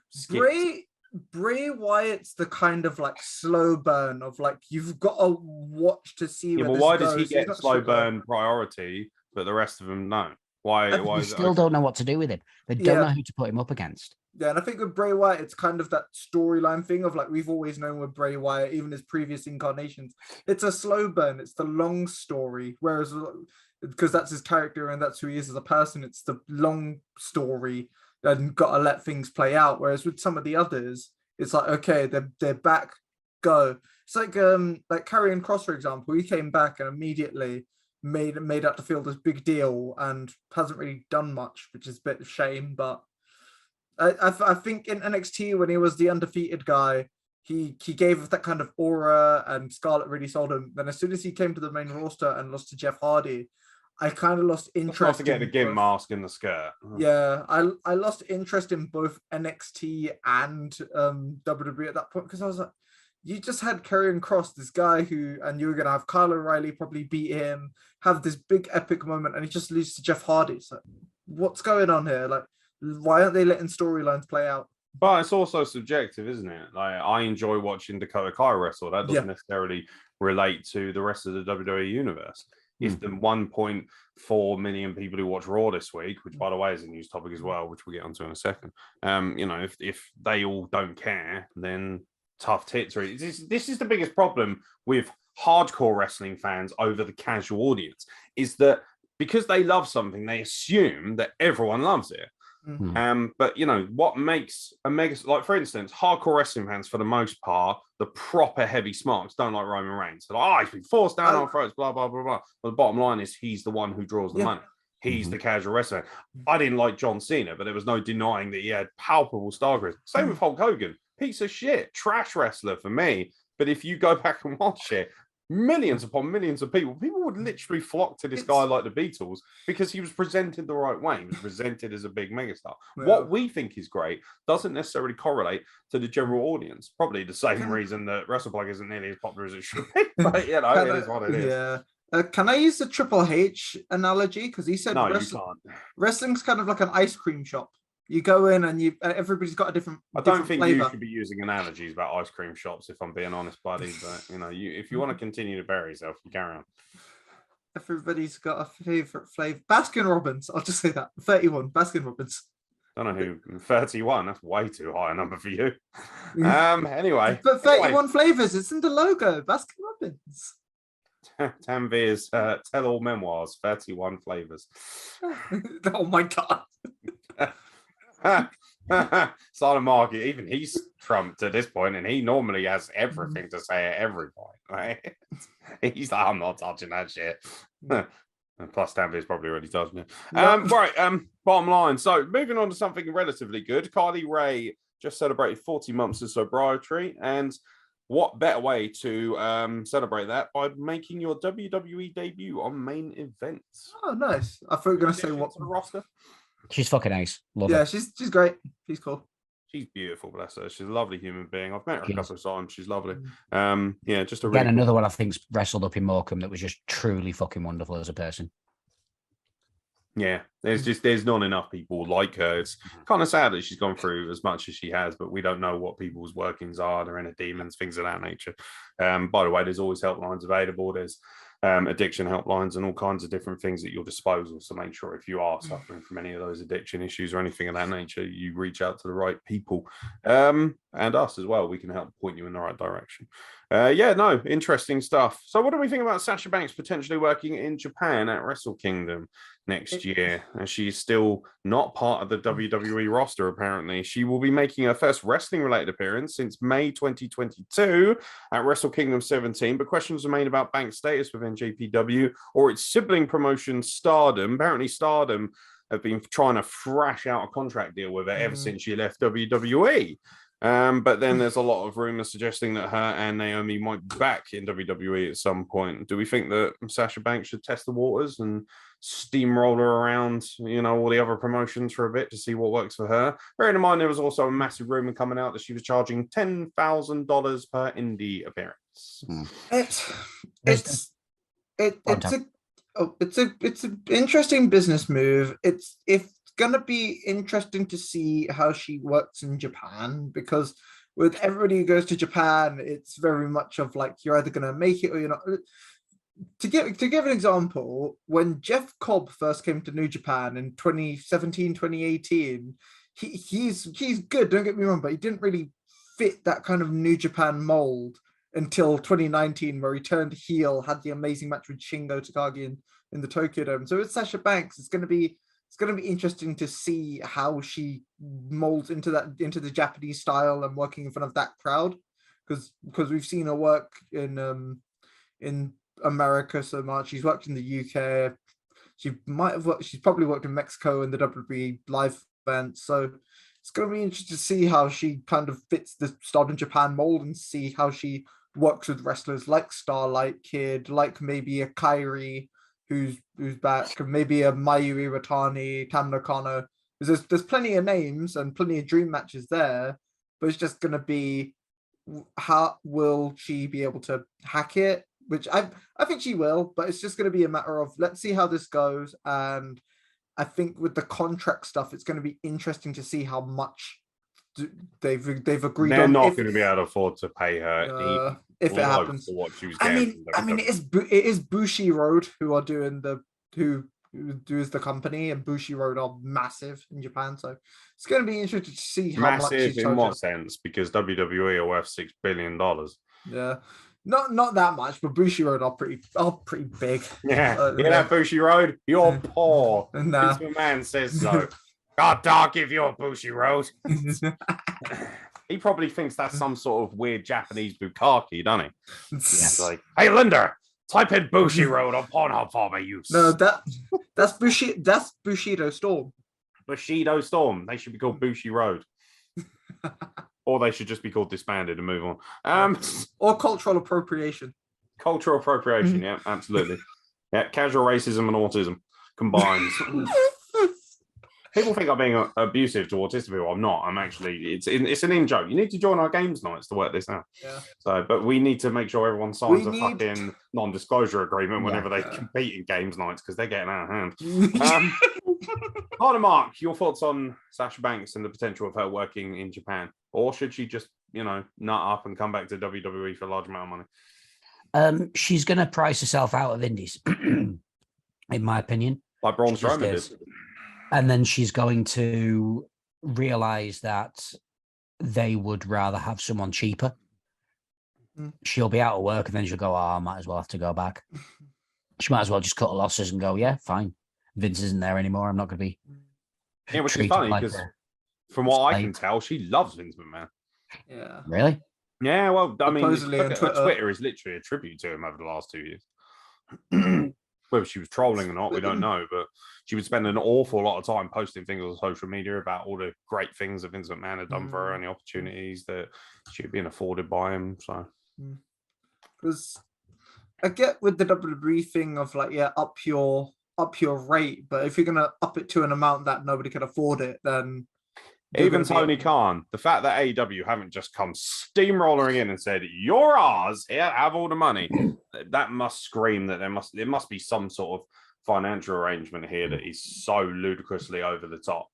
skits? Bray Wyatt's the kind of like slow burn of like you've got to watch to see where But this why goes. does he He's get not slow straight away. burn priority, but the rest of them don't? Why? Why They is it still okay? don't know what to do with him. They don't know who to put him up against. Yeah, and I think with Bray Wyatt, it's kind of that storyline thing of like we've always known with Bray Wyatt, even his previous incarnations. It's a slow burn. It's the long story. Whereas because that's his character and that's who he is as a person, it's the long story and got to let things play out. Whereas with some of the others, it's like okay, they're back, go. It's like Karrion Kross, for example. He came back and immediately made out to feel this big deal and hasn't really done much, which is a bit of shame, but. I think in NXT when he was the undefeated guy, he gave that kind of aura and Scarlett really sold him. Then as soon as he came to the main roster and lost to Jeff Hardy, I kind of lost interest. Let's not forget the gimp mask and the skirt. Yeah, I lost interest in both NXT and WWE at that point because I was like, you just had Karrion Kross, this guy who, and you were gonna have Kyle O'Reilly probably beat him, have this big epic moment, and he just loses to Jeff Hardy. So what's going on here? Like, why aren't they letting storylines play out? But it's also subjective, isn't it? Like I enjoy watching Dakota Kai wrestle. That doesn't necessarily relate to the rest of the WWE universe. If the 1.4 million people who watch Raw this week, which by the way is a news topic as well, which we'll get onto in a second, if they all don't care, then tough tits. This is the biggest problem with hardcore wrestling fans over the casual audience, is that because they love something, they assume that everyone loves it. But what makes a mega, like for instance, hardcore wrestling fans for the most part, the proper heavy smarts don't like Roman Reigns. They're like, he's been forced down our throats, blah blah blah blah. But the bottom line is he's the one who draws the money. He's the casual wrestler. I didn't like John Cena, but there was no denying that he had palpable star charisma. Same with Hulk Hogan, piece of shit, trash wrestler for me. But if you go back and watch it, millions upon millions of people would literally flock to this guy like the Beatles because he was presented the right way. He was presented as a big megastar. What we think is great doesn't necessarily correlate to the general audience. Probably the same reason that WrestlePlug isn't nearly as popular as it should be. But it is what it is. Yeah. Can I use the Triple H analogy? Because he said no, you can't. Wrestling's kind of like an ice cream shop. You go in and everybody's got a different. I don't think flavor. You should be using analogies about ice cream shops, if I'm being honest, buddy. But if you want to continue to bury yourself, you carry on. Everybody's got a favorite flavor. Baskin Robbins. I'll just say that. 31. Baskin Robbins. Don't know who. 31. That's way too high a number for you. Anyway. But 31 flavors. It's in the logo. Baskin Robbins. Tanvir's tell-all memoirs. 31 flavors. Oh my god. SilentMark, even he's trumped at this point, and he normally has everything to say at every point. Right? He's like, I'm not touching that shit. And plus, Tanvir's probably already touching it. Bottom line. So, moving on to something relatively good. Kylie Rae just celebrated 40 months of sobriety, and what better way to celebrate that by making your WWE debut on Main Event? Oh, nice. I thought you were going to say what the roster. She's fucking nice. Love her. Yeah, she's great. She's cool. She's beautiful, bless her. She's a lovely human being. I've met her a couple of times. She's lovely. Just a Again, another one I think's wrestled up in Morecambe that was just truly fucking wonderful as a person. Yeah, there's not enough people like her. It's kind of sad that she's gone through as much as she has, but we don't know what people's workings are, their inner demons, things of that nature. By the way, there's always helplines available. There's addiction helplines and all kinds of different things at your disposal. So make sure if you are suffering from any of those addiction issues or anything of that nature, you reach out to the right people and us as well. We can help point you in the right direction. Interesting stuff. So what do we think about Sasha Banks potentially working in Japan at Wrestle Kingdom next year? She's still not part of the WWE roster, apparently. She will be making her first wrestling-related appearance since May 2022 at Wrestle Kingdom 17, but questions remain about Banks' status with NJPW or its sibling promotion, Stardom. Apparently, Stardom have been trying to thrash out a contract deal with her ever since she left WWE. But then there's a lot of rumors suggesting that her and Naomi might be back in WWE at some point. Do we think that Sasha Banks should test the waters and steamroller around, all the other promotions for a bit to see what works for her? Bearing in mind, there was also a massive rumor coming out that she was charging $10,000 per indie appearance. It's an interesting business move. It's gonna be interesting to see how she works in Japan, because with everybody who goes to Japan, it's very much of like, you're either gonna make it or you're not. To give an example, when Jeff Cobb first came to New Japan in 2017, 2018, he's good, don't get me wrong, but he didn't really fit that kind of New Japan mold until 2019, where he turned heel, had the amazing match with Shingo Takagi in the Tokyo Dome. So with Sasha Banks, it's gonna be interesting to see how she molds into the Japanese style and working in front of that crowd, because we've seen her work in America so much. She's worked in the UK. She's probably worked in Mexico in the WWE live events. So it's going to be interesting to see how she kind of fits the Stardom Japan mold and see how she works with wrestlers like Starlight Kid, like maybe a Kairi who's back, and maybe a Mayu Iwatani, Tam Nakano. There's plenty of names and plenty of dream matches there, but it's just going to be, how will she be able to hack it? Which I think she will, but it's just going to be a matter of, let's see how this goes. And I think with the contract stuff, it's going to be interesting to see how much they've agreed on. They're not going to be able to afford to pay her if it happens. For what she was it is Bushi Road who are doing who does the company, and Bushi Road are massive in Japan. So it's going to be interesting to see how much massive in what sense, because WWE are worth $6 billion. Yeah. Not that much, but Bushi Road are pretty big. Yeah, that Bushi Road, you're poor. Nah. Vince McMahon says so. God, dog, give you a Bushi Road. He probably thinks that's some sort of weird Japanese bukkake, doesn't he? Yeah. He's like, hey, Linda, type in Bushi Road on Pornhub for me, you. No, that's Bushido Storm. Bushido Storm. They should be called Bushi Road. Or they should just be called Disbanded and move on. Or cultural appropriation. Cultural appropriation, yeah, absolutely. Yeah, casual racism and autism combined. People think I'm being abusive to autistic people. I'm not. I'm actually, it's an in-joke. You need to join our games nights to work this out. Yeah. So, but we need to make sure everyone signs fucking non-disclosure agreement whenever they compete in games nights, because they're getting out of hand. Harder Mark, your thoughts on Sasha Banks and the potential of her working in Japan? Or should she just, nut up and come back to WWE for a large amount of money? She's going to price herself out of indies, in my opinion. Like Braun Strowman did. And then she's going to realize that they would rather have someone cheaper. She'll be out of work, and then she'll go, I might as well have to go back. She might as well just cut her losses and go, yeah, fine. Vince isn't there anymore. I'm not going to be. Yeah, which is funny, because from what I can tell, she loves Vince McMahon. Yeah. Really? Yeah, well, I mean, her Twitter is literally a tribute to him over the last 2 years. Whether she was trolling or not, we don't know, but she would spend an awful lot of time posting things on social media about all the great things that Vince McMahon had done for her and the opportunities that she had been afforded by him. So, because I get with the WWE thing of like, up your rate, but if you're gonna up it to an amount that nobody can afford it, then even Tony Khan, the fact that AEW haven't just come steamrolling in and said, you're ours, here, have all the money, that must scream that there must be some sort of financial arrangement here that is so ludicrously over the top.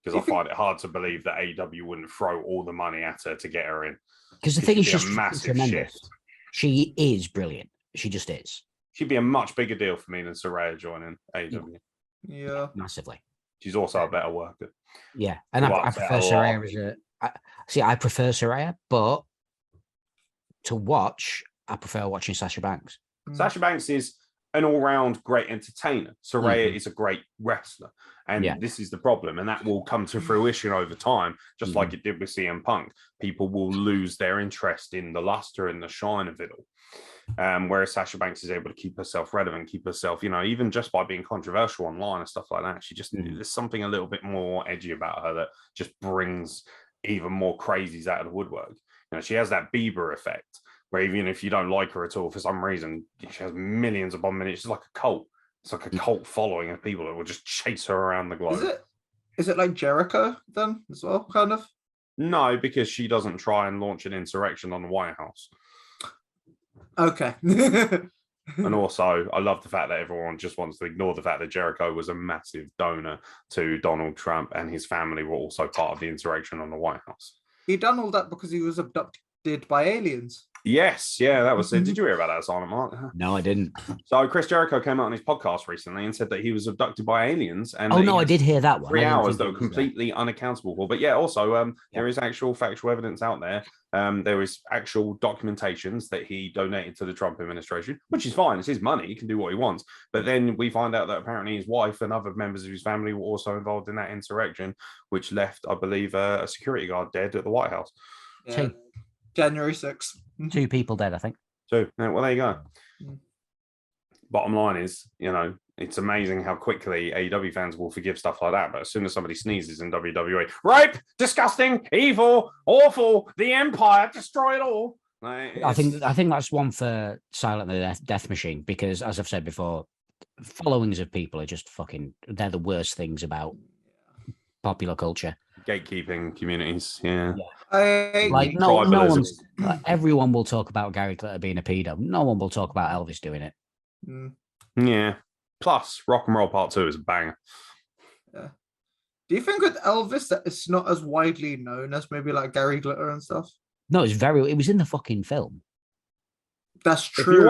Because I find it hard to believe that AEW wouldn't throw all the money at her to get her in. Because the thing is, she's a massive tremendous. Shift. She is brilliant. She just is. She'd be a much bigger deal for me than Saraya joining AEW. Yeah, massively. She's also a better worker. Yeah, and I prefer Saraya I prefer Saraya, but to watch, I prefer watching Sasha Banks. Sasha Banks is an all-round great entertainer. Saraya is a great wrestler, and this is the problem, and that will come to fruition over time, just like it did with CM Punk. People will lose their interest in the luster and the shine of it all. Whereas Sasha Banks is able to keep herself relevant, keep herself, even just by being controversial online and stuff like that. She just there's something a little bit more edgy about her that just brings even more crazies out of the woodwork. You know, she has that Bieber effect where even if you don't like her at all for some reason, she has millions upon millions. She's like a cult. It's like a cult following of people that will just chase her around the globe. Is it like Jericho then as well, kind of? No, because she doesn't try and launch an insurrection on the White House. Okay. And also, I love the fact that everyone just wants to ignore the fact that Jericho was a massive donor to Donald Trump, and his family were also part of the insurrection on the White House. He done all that because he was abducted by aliens. Yes, yeah, that was it. Did you hear about that, SilentMark? No, I didn't. So Chris Jericho came out on his podcast recently and said that he was abducted by aliens. And I did hear that one. 3 hours that were completely unaccountable for. But yeah, also there is actual factual evidence out there. There is actual documentations that he donated to the Trump administration, which is fine. It's his money. He can do what he wants. But then we find out that apparently his wife and other members of his family were also involved in that insurrection, which left, I believe, a security guard dead at the White House. Yeah. January 6th. 2 people dead, I think. 2. Well, there you go. Bottom line is, you know, it's amazing how quickly AEW fans will forgive stuff like that. But as soon as somebody sneezes in WWE, rape, disgusting, evil, awful, the Empire, destroy it all. I think that's one for Silent the Death Machine, because as I've said before, followings of people are just they're the worst things about popular culture. Gatekeeping communities, yeah. Like no one's everyone will talk about Gary Glitter being a pedo. No one will talk about Elvis doing it. Yeah. Plus, Rock and Roll Part 2 is a banger. Yeah. Do you think with Elvis that it's not as widely known as maybe like Gary Glitter and stuff? No, it was in the fucking film. That's true. If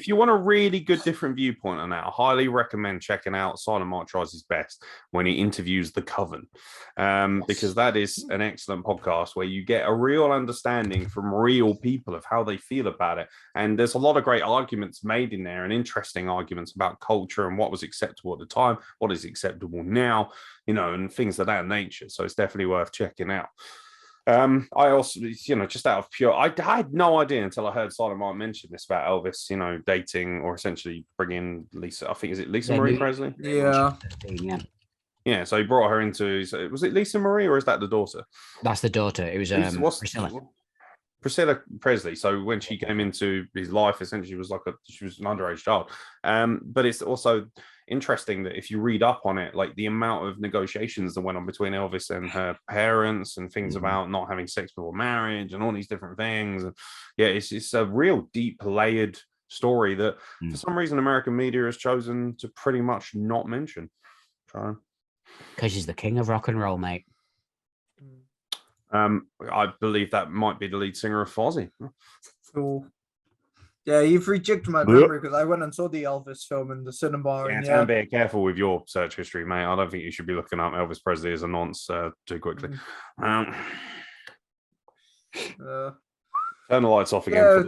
you want a really good different viewpoint on that, I highly recommend checking out SilentMark Tries His Best when he interviews the Coven, because that is an excellent podcast where you get a real understanding from real people of how they feel about it. And there's a lot of great arguments made in there, and interesting arguments about culture and what was acceptable at the time, what is acceptable now, you know, and things of that nature. So it's definitely worth checking out. I also, you know, just out of pure, I had no idea until I heard SilentMark mention this about Elvis, you know, dating or essentially bringing Lisa, I think, is it Lisa Marie Presley? Yeah. Yeah, so he brought her into, was it Lisa Marie or is that the daughter? That's the daughter. It was Priscilla Presley. So when she came into his life, essentially she was an underage child. But it's also interesting that if you read up on it, like the amount of negotiations that went on between Elvis and her parents and things about not having sex before marriage and all these different things. And yeah, it's a real deep layered story that for some reason American media has chosen to pretty much not mention. Because he's the king of rock and roll, mate. I believe that might be the lead singer of Fozzy. Cool. Yeah, you've rejigged my memory because I went and saw the Elvis film in the cinema. Yeah, be careful with your search history, mate. I don't think you should be looking up Elvis Presley as a nonce too quickly. Turn the lights off again.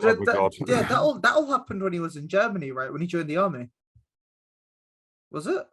Yeah, that all happened when he was in Germany, right? When he joined the army. Was it?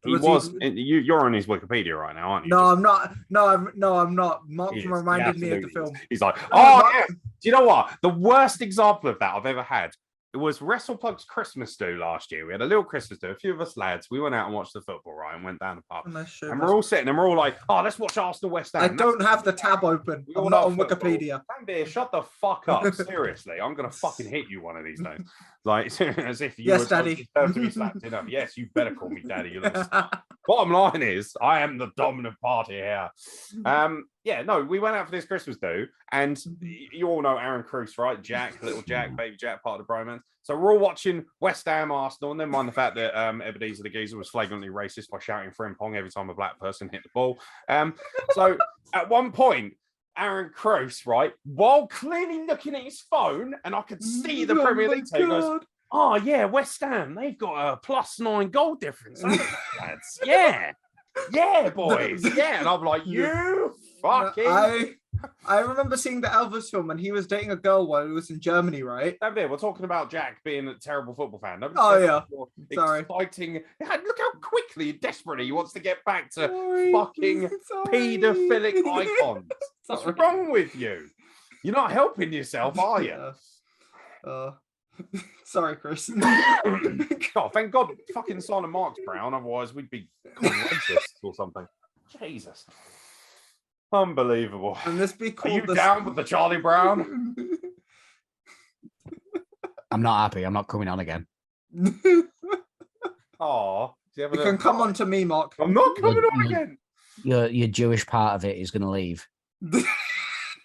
You're on his Wikipedia right now, aren't you? No, I'm not. No, I'm not. Mark reminded me of the film. He's like, yeah. Do you know what? The worst example of that I've ever had. It was WrestlePlug's Christmas do last year. We had a little Christmas do. A few of us lads, we went out and watched the football, right? And went down the pub. And we're all sitting and we're all like, oh, let's watch Arsenal West Ham. I don't have the tab open. I'm not on Wikipedia. Tanvir, shut the fuck up. Seriously. I'm going to fucking hit you one of these days. Like, as if you Daddy. deserve to be slapped enough. Yes, you better call me daddy. You Bottom line is, I am the dominant party here. Yeah, no, we went out for this Christmas do, and you all know Aeron Cruz, right? Jack, little Jack, baby Jack, part of the bromance. So we're all watching West Ham Arsenal, and never mind the fact that Ebenezer the Geezer was flagrantly racist by shouting frimpong every time a black person hit the ball. So at one point, Aeron Cruz, right, while clearly looking at his phone, and I could see the Premier League team, goes, oh yeah, West Ham, they've got a +9 goal difference. Lads. Yeah, boys. Yeah. And I'm like, you fucking... I remember seeing the Elvis film when he was dating a girl while he was in Germany, right? We're talking about Jack being a terrible football fan. Sorry. Exciting. Look how quickly and desperately he wants to get back to fucking paedophilic icons. What's wrong with you? You're not helping yourself, are you? Sorry, Chris. God, thank God fucking SilentMark's brown, otherwise we'd be racist or something. Jesus. Unbelievable. And this be Are called you down with the Charlie Brown? I'm not happy. I'm not coming on again. Oh, you can come on to me, Mark. I'm not coming on again. Your Jewish part of it is going to leave.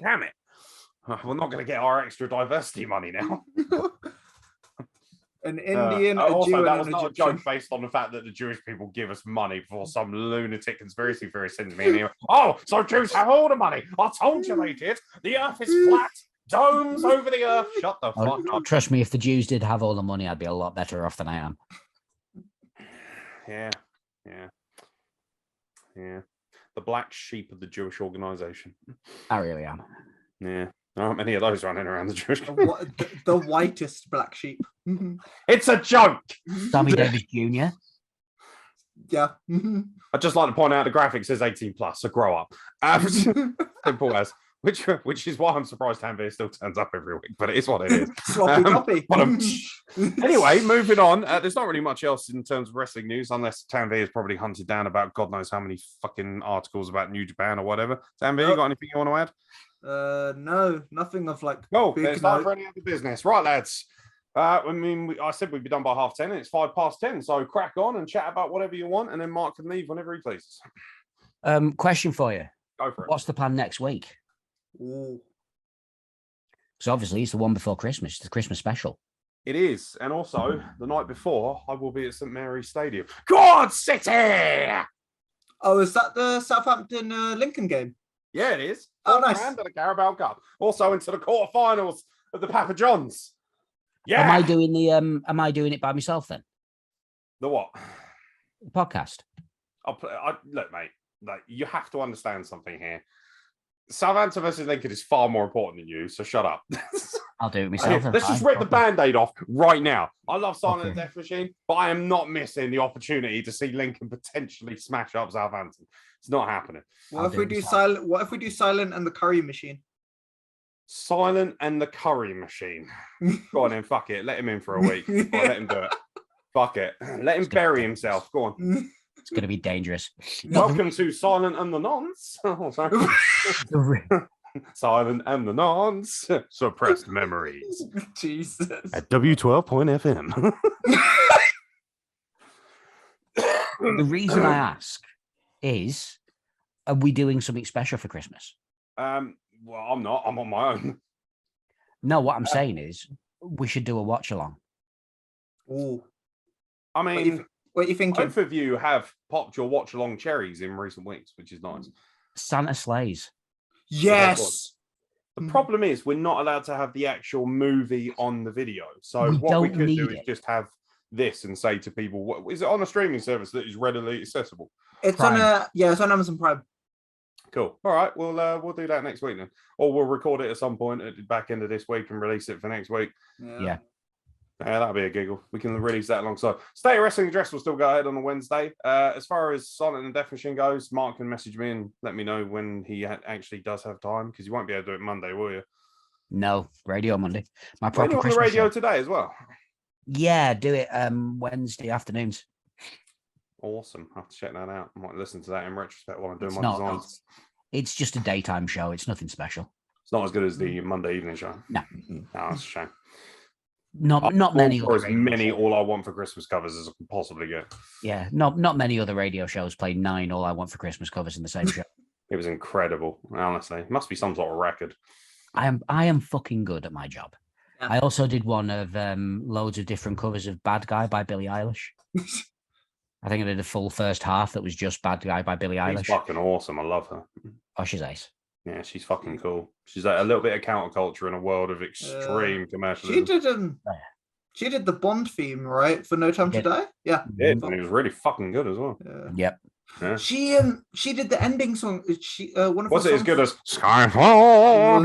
Damn it. We're not going to get our extra diversity money now. An Indian, a also, Jew, that and was an not a Egyptian. joke based on the fact that the Jewish people give us money for some lunatic conspiracy theorist sends me an email. Oh, so Jews have all the money. I told you they did. The earth is flat. Domes over the earth. Shut the fuck up. Trust me, if the Jews did have all the money, I'd be a lot better off than I am. Yeah. The black sheep of the Jewish organization. I really am. Yeah. There aren't many of those running around the Jewish community. The whitest black sheep. It's a joke. Sammy Davis Jr. Yeah. I'd just like to point out the graphic says 18 plus, so grow up. Simple as. Which is why I'm surprised Tanvir still turns up every week, but it is what it is. Sloppy copy. Anyway, moving on. There's not really much else in terms of wrestling news, unless Tanvir is probably hunted down about God knows how many fucking articles about New Japan or whatever. Tanvir, you got anything you want to add? No, nothing of like. No, it's time for any other business. Right, lads. I said we'd be done by 10:30, and it's 10:05, so crack on and chat about whatever you want, and then Mark can leave whenever he pleases. Question for you. Go for it. What's the plan next week? Ooh. So obviously it's the one before Christmas, the Christmas special. It is, and also the night before I will be at St Mary's Stadium. God City! Oh, is that the Southampton Lincoln game? Yeah, it is. Oh, nice. And the Carabao Cup. Also into the quarterfinals of the Papa John's. Yeah. Am I doing it by myself then? The what? The podcast. Look, mate. Like, you have to understand something here. Southampton versus Lincoln is far more important than you, so shut up. I'll do it myself. Let's just rip the Band-Aid off right now. I love Silent Death Machine, but I am not missing the opportunity to see Lincoln potentially smash up Southampton. It's not happening. What if we do Silent? What if we do Silent and the Curry Machine? Silent and the Curry Machine. Go on then, fuck it. Let him in for a week. Go on, let him do it. Fuck it. Let him bury himself. Go on. It's going to be dangerous. Welcome to Silent and the Nons. Oh, sorry. Silent and the Nons. Suppressed memories. Jesus. At W12.FM. The reason I ask is, are we doing something special for Christmas? Well, I'm not. I'm on my own. No, what I'm saying is, we should do a watch along. Ooh. I mean, what are you thinking? both of you have popped your watch along cherries in recent weeks, which is nice. Santa Slays. Yes. The problem is we're not allowed to have the actual movie on the video. So what we could do is just have this and say to people, what is it on a streaming service that is readily accessible? It's Prime. It's on Amazon Prime. Cool. All right, we'll do that next week then, or we'll record it at some point at the back end of this week and release it for next week. Yeah. That'll be a giggle. We can release that alongside. State of Wrestling Address will still go ahead on a Wednesday. As far as Silent and Death Machine goes, Mark can message me and let me know when he actually does have time, because you won't be able to do it Monday, will you? No, radio Monday. My proper on the radio today as well. Yeah, do it Wednesday afternoons. Awesome. I have to check that out. I might listen to that in retrospect while I'm doing my designs. It's just a daytime show. It's nothing special. It's not as good as the Monday evening show. No, that's a shame. Not many. Or as many All I Want for Christmas covers as I can possibly get. Yeah, not many other radio shows play 9 All I Want for Christmas covers in the same show. It was incredible, honestly. It must be some sort of record. I am fucking good at my job. Yeah. I also did one of loads of different covers of Bad Guy by Billie Eilish. I think I did a full first half that was just Bad Guy by Billie Eilish. She's fucking awesome. I love her. Oh, she's ace. Yeah, she's fucking cool. She's like a little bit of counterculture in a world of extreme commercialism. She did the Bond theme, right, for No Time to Die? Yeah. She did, and it was really fucking good as well. Yep. Yeah. She did the ending song. One of was it songs... as good as Skyfall?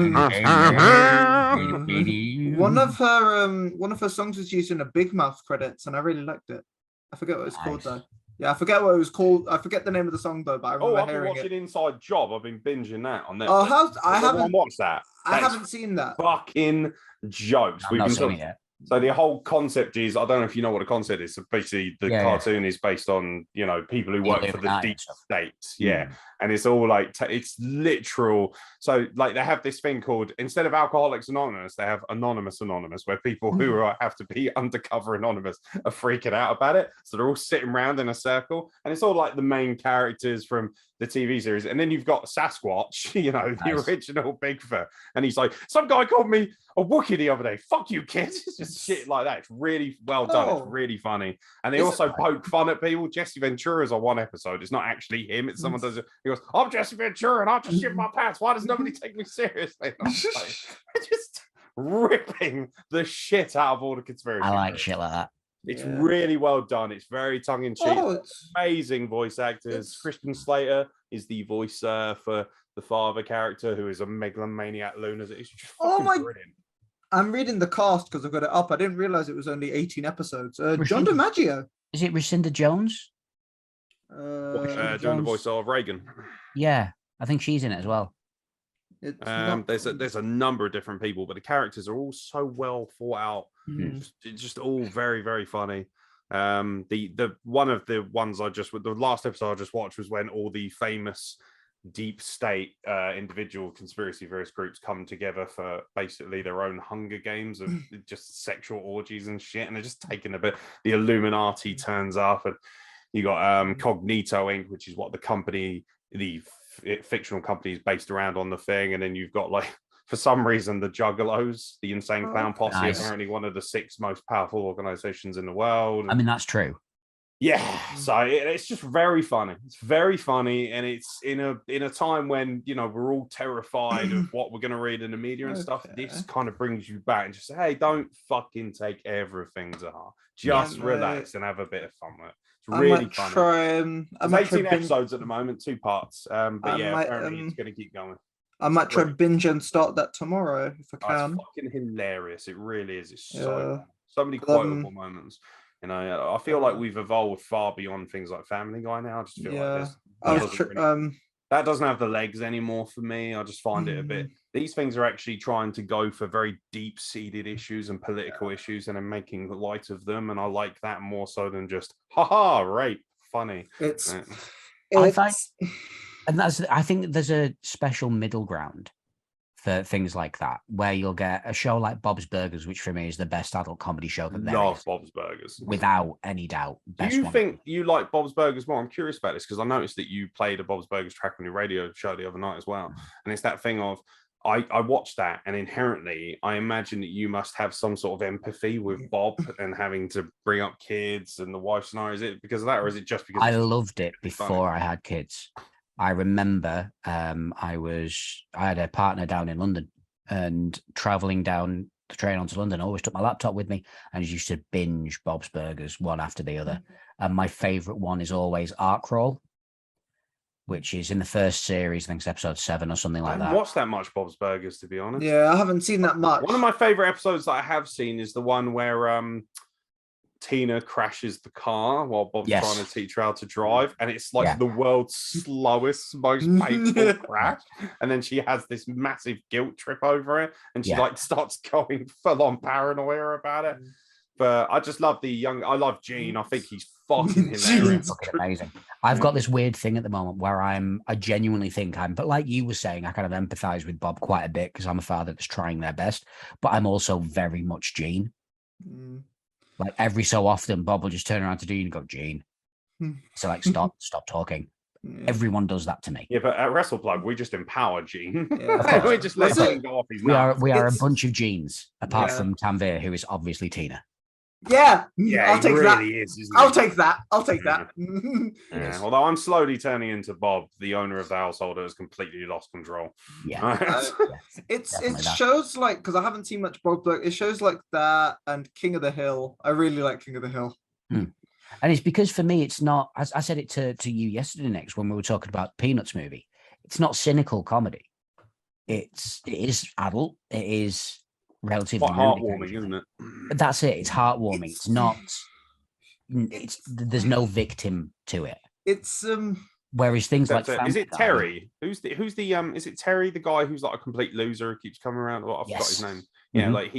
One of her songs was used in the Big Mouth credits, and I really liked it. I forget what it's called though. Yeah, I forget what it was called. I forget the name of the song though, but I remember hearing it. I've been watching Inside Job. I've been binging that on Netflix. Oh, I haven't watched that. I haven't seen that. Fucking jokes. I've not seen it yet. So the whole concept is, I don't know if you know what a concept is. So basically, the cartoon is based on, people who work for the deep state. Yeah. And it's all like, it's literal. So like they have this thing called, instead of Alcoholics Anonymous, they have Anonymous, where people who have to be undercover anonymous are freaking out about it. So they're all sitting around in a circle. And it's all like the main characters from the TV series. And then you've got Sasquatch, the original Bigfoot. And he's like, some guy called me a Wookiee the other day. Fuck you, kid. It's just shit like that. It's really well done. It's really funny. And they also poke fun at people. Jesse Ventura's on one episode. It's not actually him. It's someone does it. He goes, I'm Jesse Ventura and I just shit my pants. Why does nobody take me seriously? Just ripping the shit out of all the conspiracy. I like shit like that. It's really well done. It's very tongue-in-cheek. Amazing voice actors. Christian Slater is the voice for the father character, who is a megalomaniac lunatic. It's just brilliant. I'm reading the cast because I've got it up. I didn't realize it was only 18 episodes. John DiMaggio. Is it Lucinda Jones? Doing the voice of Reagan. Yeah, I think she's in it as well. There's a number of different people, but the characters are all so well thought out. Just all very, very funny. The one of the ones the last episode I just watched was when all the famous deep state individual conspiracy theorist groups come together for basically their own Hunger Games of just sexual orgies and shit, and they're just taking a bit. The Illuminati turns up, and you got Cognito Inc., which is what the company, the fictional company, is based around on the thing, and then you've got like, for some reason, the Juggalos, the Insane Clown Posse, apparently one of the 6 most powerful organizations in the world. I mean, that's true. Yeah, so it's just very funny. It's very funny, and it's in a time when we're all terrified of what we're going to read in the media and stuff. This kind of brings you back and just say, hey, don't fucking take everything to heart. Just relax and have a bit of fun with it. It's really funny. It's 18 episodes at the moment, 2 parts. But apparently it's going to keep going. I might try binge and start that tomorrow if I can. It's fucking hilarious. It really is. It's so many quotable moments. I feel like we've evolved far beyond things like Family Guy now. I just feel like that doesn't have the legs anymore for me. I just find it a bit. These things are actually trying to go for very deep-seated issues and political issues, and then making light of them. And I like that more so than just rape, funny. I think there's a special middle ground for things like that, where you'll get a show like Bob's Burgers, which for me is the best adult comedy show that there is. Bob's Burgers. Without any doubt. Do you think you like Bob's Burgers more? I'm curious about this because I noticed that you played a Bob's Burgers track on your radio show the other night as well. And it's that thing of, I watched that, and inherently I imagine that you must have some sort of empathy with Bob and having to bring up kids and the wife scenario. Is it because of that, or is it just because I loved it before I had kids? I remember I had a partner down in London, and traveling down the train onto London, I always took my laptop with me and used to binge Bob's Burgers one after the other. And my favorite one is always Ark Roll, which is in the first series, I think it's episode 7 or something like that. I haven't watched that much Bob's Burgers, to be honest. Yeah, I haven't seen that much. One of my favorite episodes that I have seen is the one where Tina crashes the car while Bob's trying to teach her how to drive, and it's like the world's slowest, most painful crash. And then she has this massive guilt trip over it, and she like starts going full on paranoia about it. But I just love I love Gene. I think he's fucking hilarious. Fucking amazing. I've got this weird thing at the moment where I genuinely think but like you were saying, I kind of empathize with Bob quite a bit because I'm a father that's trying their best, but I'm also very much Gene. Like every so often, Bob will just turn around to Dean and go, Gene. So like, stop talking. Everyone does that to me. Yeah, but at Wrestle Plug, we just empower Gene. We just let him go off his nuts. We are a bunch of Genes, apart from Tanvir, who is obviously Tina. Yeah, I'll take that. I'll take that. Yeah. Although I'm slowly turning into Bob, the owner of the household, who has completely lost control. Yeah, it shows like, because I haven't seen much Bob, but it shows like that and King of the Hill. I really like King of the Hill. And it's because for me, it's not. As I said it to you yesterday, next when we were talking about Peanuts movie. It's not cynical comedy. It is adult. It is relatively heartwarming, isn't it? That's it. It's heartwarming. It's not. There's no victim to it. It's Whereas things like is it Terry? Who's the is it Terry, the guy who's like a complete loser who keeps coming around? Well, I forgot his name. Yeah, Mhm. like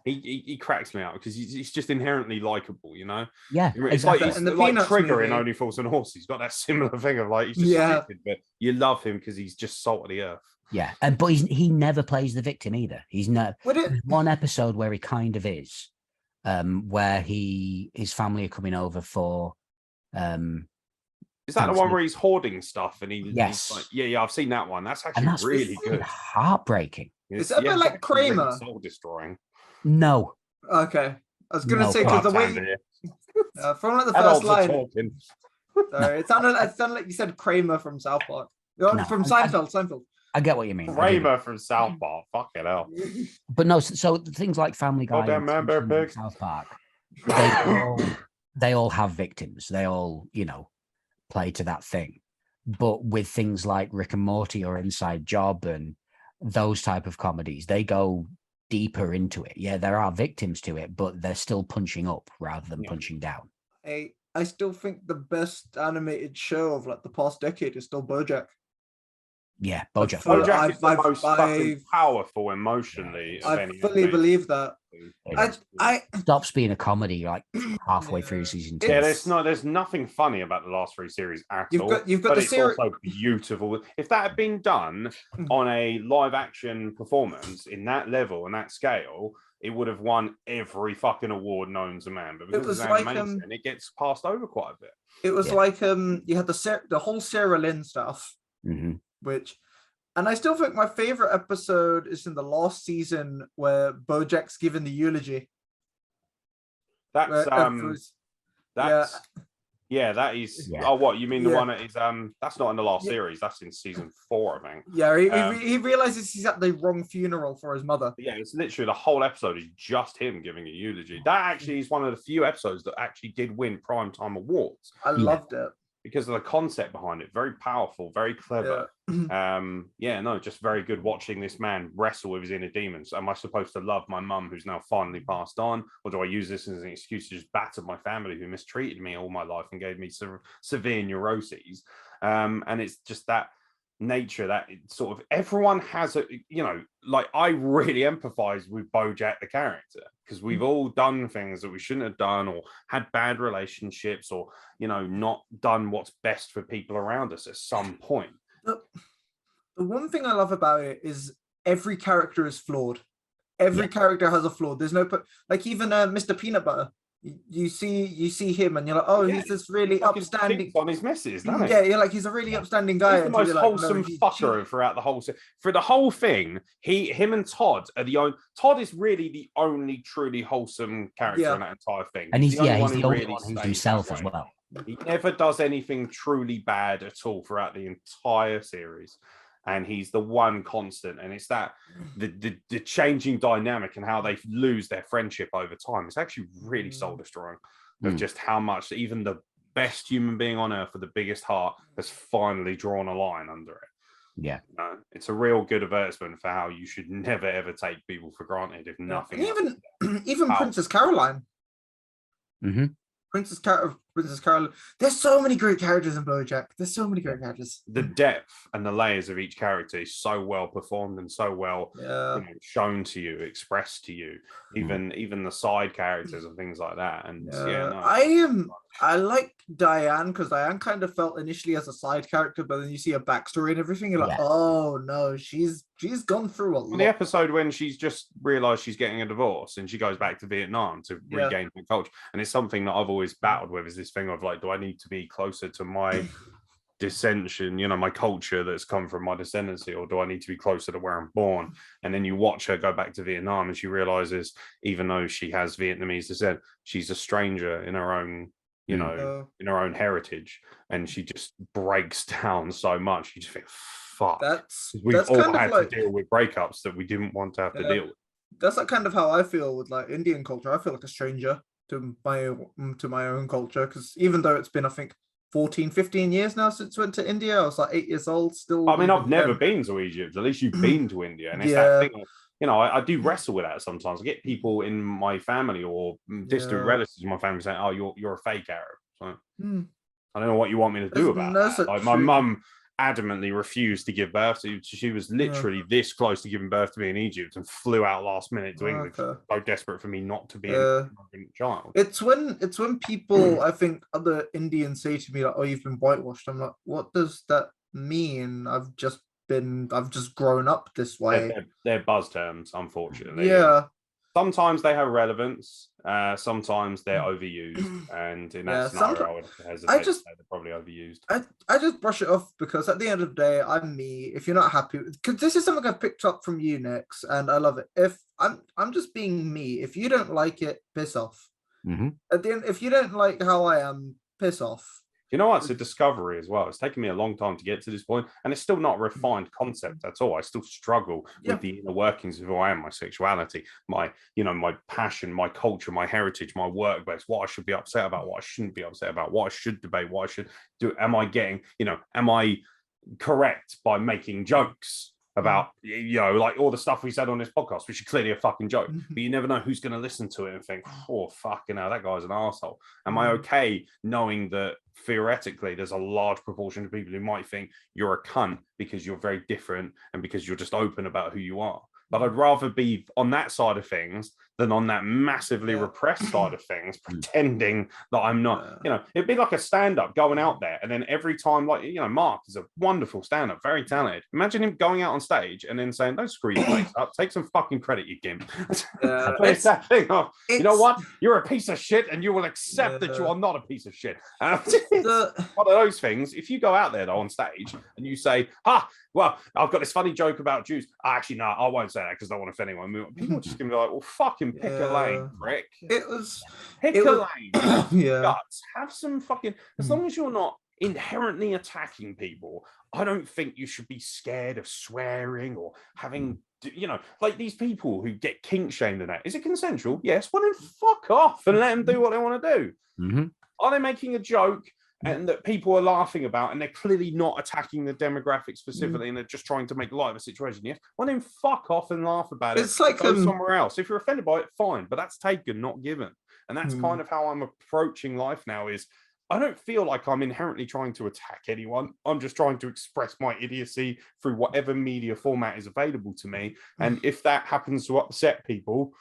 he cracks me out because he's just inherently likable, you know. Yeah, It's exactly. like In the like Peanuts Trigger in movie- Only Fools and Horses. He's got that similar thing of like he's just stupid, but you love him because he's just salt of the earth. Yeah, but he never plays the victim either. He's no. There's one episode where he kind of is, where his family are coming over for. Is that the one where he's hoarding stuff and he's like, yeah, I've seen that one. That's actually really good. Heartbreaking. Is that a bit like Kramer? Really soul destroying. No. Okay, I was gonna say because the way from like the first line. Sorry, it sounded like you said Kramer from South Park. From Seinfeld. I get what you mean. Kramer from South Park. Fucking hell. But no, so things like Family Guy and South Park, they all have victims. They all, play to that thing. But with things like Rick and Morty or Inside Job and those type of comedies, they go deeper into it. Yeah, there are victims to it, but they're still punching up rather than punching down. I still think the best animated show of like the past decade is still BoJack. Yeah, BoJack. BoJack is the most fucking powerful emotionally. I fully believe that. I stops being a comedy like halfway through season 2. Yeah, there's nothing funny about the last 3 series at all. You've got but the it's series also beautiful. If that had been done on a live action performance in that level and that scale, it would have won every fucking award known to man. But because it's animation, it gets passed over quite a bit. It was like you had the whole Sarah Lynn stuff, and I still think my favorite episode is in the last season where BoJack's given the eulogy. That is. Yeah. Oh, what you mean? The one that is that's not in the last series. That's in season 4, I think. Yeah, he realizes he's at the wrong funeral for his mother. Yeah, it's literally the whole episode is just him giving a eulogy. That actually is one of the few episodes that actually did win primetime awards. I loved it because of the concept behind it. Very powerful, very clever. Just very good watching this man wrestle with his inner demons. Am I supposed to love my mum who's now finally passed on? Or do I use this as an excuse to just batter my family who mistreated me all my life and gave me severe neuroses? And it's just that nature that sort of everyone has I really empathize with BoJack the character because we've all done things that we shouldn't have done or had bad relationships or not done what's best for people around us at some point. The one thing I love about it is every character is flawed. Every character has a flaw. There's no like even Mr. Peanut Butter. You see him and you're like, oh, he's this really upstanding on his missus, doesn't he? Yeah, you're like, he's a really upstanding guy. He's the most wholesome fucker throughout the whole for the whole thing. Him and Todd are the only. Todd is really the only truly wholesome character in that entire thing. And he's the only one who's himself as well. He never does anything truly bad at all throughout the entire series. And he's the one constant, and it's that the changing dynamic and how they lose their friendship over time. It's actually really soul destroying of just how much even the best human being on earth with the biggest heart has finally drawn a line under it. Yeah, it's a real good advertisement for how you should never ever take people for granted if nothing. Even Princess Caroline. Princess Caroline. There's so many great characters in BoJack. There's so many great characters. The depth and the layers of each character is so well performed and so well shown to you, expressed to you. Even the side characters and things like that. And I like Diane because Diane kind of felt initially as a side character, but then you see her backstory and everything. You're like, oh no, she's gone through a lot. The episode when she's just realized she's getting a divorce and she goes back to Vietnam to regain her culture, and it's something that I've always battled with is this thing of like, do I need to be closer to my dissension, my culture that's come from my descendancy, or do I need to be closer to where I'm born? And then you watch her go back to Vietnam and she realizes even though she has Vietnamese descent, she's a stranger in her own in her own heritage, and she just breaks down so much. You just think, fuck, we've all had to deal with breakups that we didn't want to have to deal with. That's like kind of how I feel with like Indian culture. I feel like a stranger to my own culture, because even though it's been, I think, 14-15 years now since I went to India, I was like 8 years old still. I mean, I've never been to Egypt. At least you've been to India, and it's that thing of, I do wrestle with that sometimes. I get people in my family or distant relatives in my family saying, oh, you're a fake Arab. So, I don't know what you want me to do about that. Like my mum adamantly refused to give birth to. She was literally this close to giving birth to me in Egypt and flew out last minute to England. So desperate for me not to be a child. It's when people, I think other Indians say to me like, "Oh, you've been whitewashed." I'm like, what does that mean? I've just grown up this way. They're buzz terms, unfortunately. Yeah. Sometimes they have relevance. Sometimes they're overused, and in that scenario, I would hesitate to say they're probably overused. I just brush it off because at the end of the day, I'm me. If you're not happy, because this is something I've picked up from you, Nix, and I love it. If I'm just being me. If you don't like it, piss off. At the end, if you don't like how I am, piss off. You know what? It's a discovery as well. It's taken me a long time to get to this point, and it's still not a refined concept at all. I still struggle with the inner workings of who I am, my sexuality, my passion, my culture, my heritage, my workplace, what I should be upset about, what I shouldn't be upset about, what I should debate, what I should do. Am I correct by making jokes about, like all the stuff we said on this podcast, which is clearly a fucking joke, but you never know who's going to listen to it and think, oh, fucking hell, that guy's an asshole. Am I okay knowing that theoretically there's a large proportion of people who might think you're a cunt because you're very different and because you're just open about who you are? But I'd rather be on that side of things than on that massively repressed side of things, pretending that I'm not, it'd be like a stand-up going out there. And then every time, Mark is a wonderful stand-up, very talented. Imagine him going out on stage and then saying, don't screw your face up, take some fucking credit, you gimp. It's that thing of, you know what? You're a piece of shit and you will accept that you are not a piece of shit. One of those things, if you go out there though on stage and you say, well, I've got this funny joke about Jews. Actually, no, I won't say that because I don't want to offend anyone. People are just going to be like, well, fucking pick a lane, prick. Pick a lane. Guts. Have some fucking... As long as you're not inherently attacking people, I don't think you should be scared of swearing or having... like these people who get kink shamed and that. Is it consensual? Yes. Well, then fuck off and let them do what they want to do. Are they making a joke and that people are laughing about and they're clearly not attacking the demographic specifically and they're just trying to make light of a situation? Yes. Well, then fuck off and laugh about it. It's like go somewhere else. If you're offended by it, fine, but that's taken, not given. And that's kind of how I'm approaching life now is I don't feel like I'm inherently trying to attack anyone. I'm just trying to express my idiocy through whatever media format is available to me. And if that happens to upset people,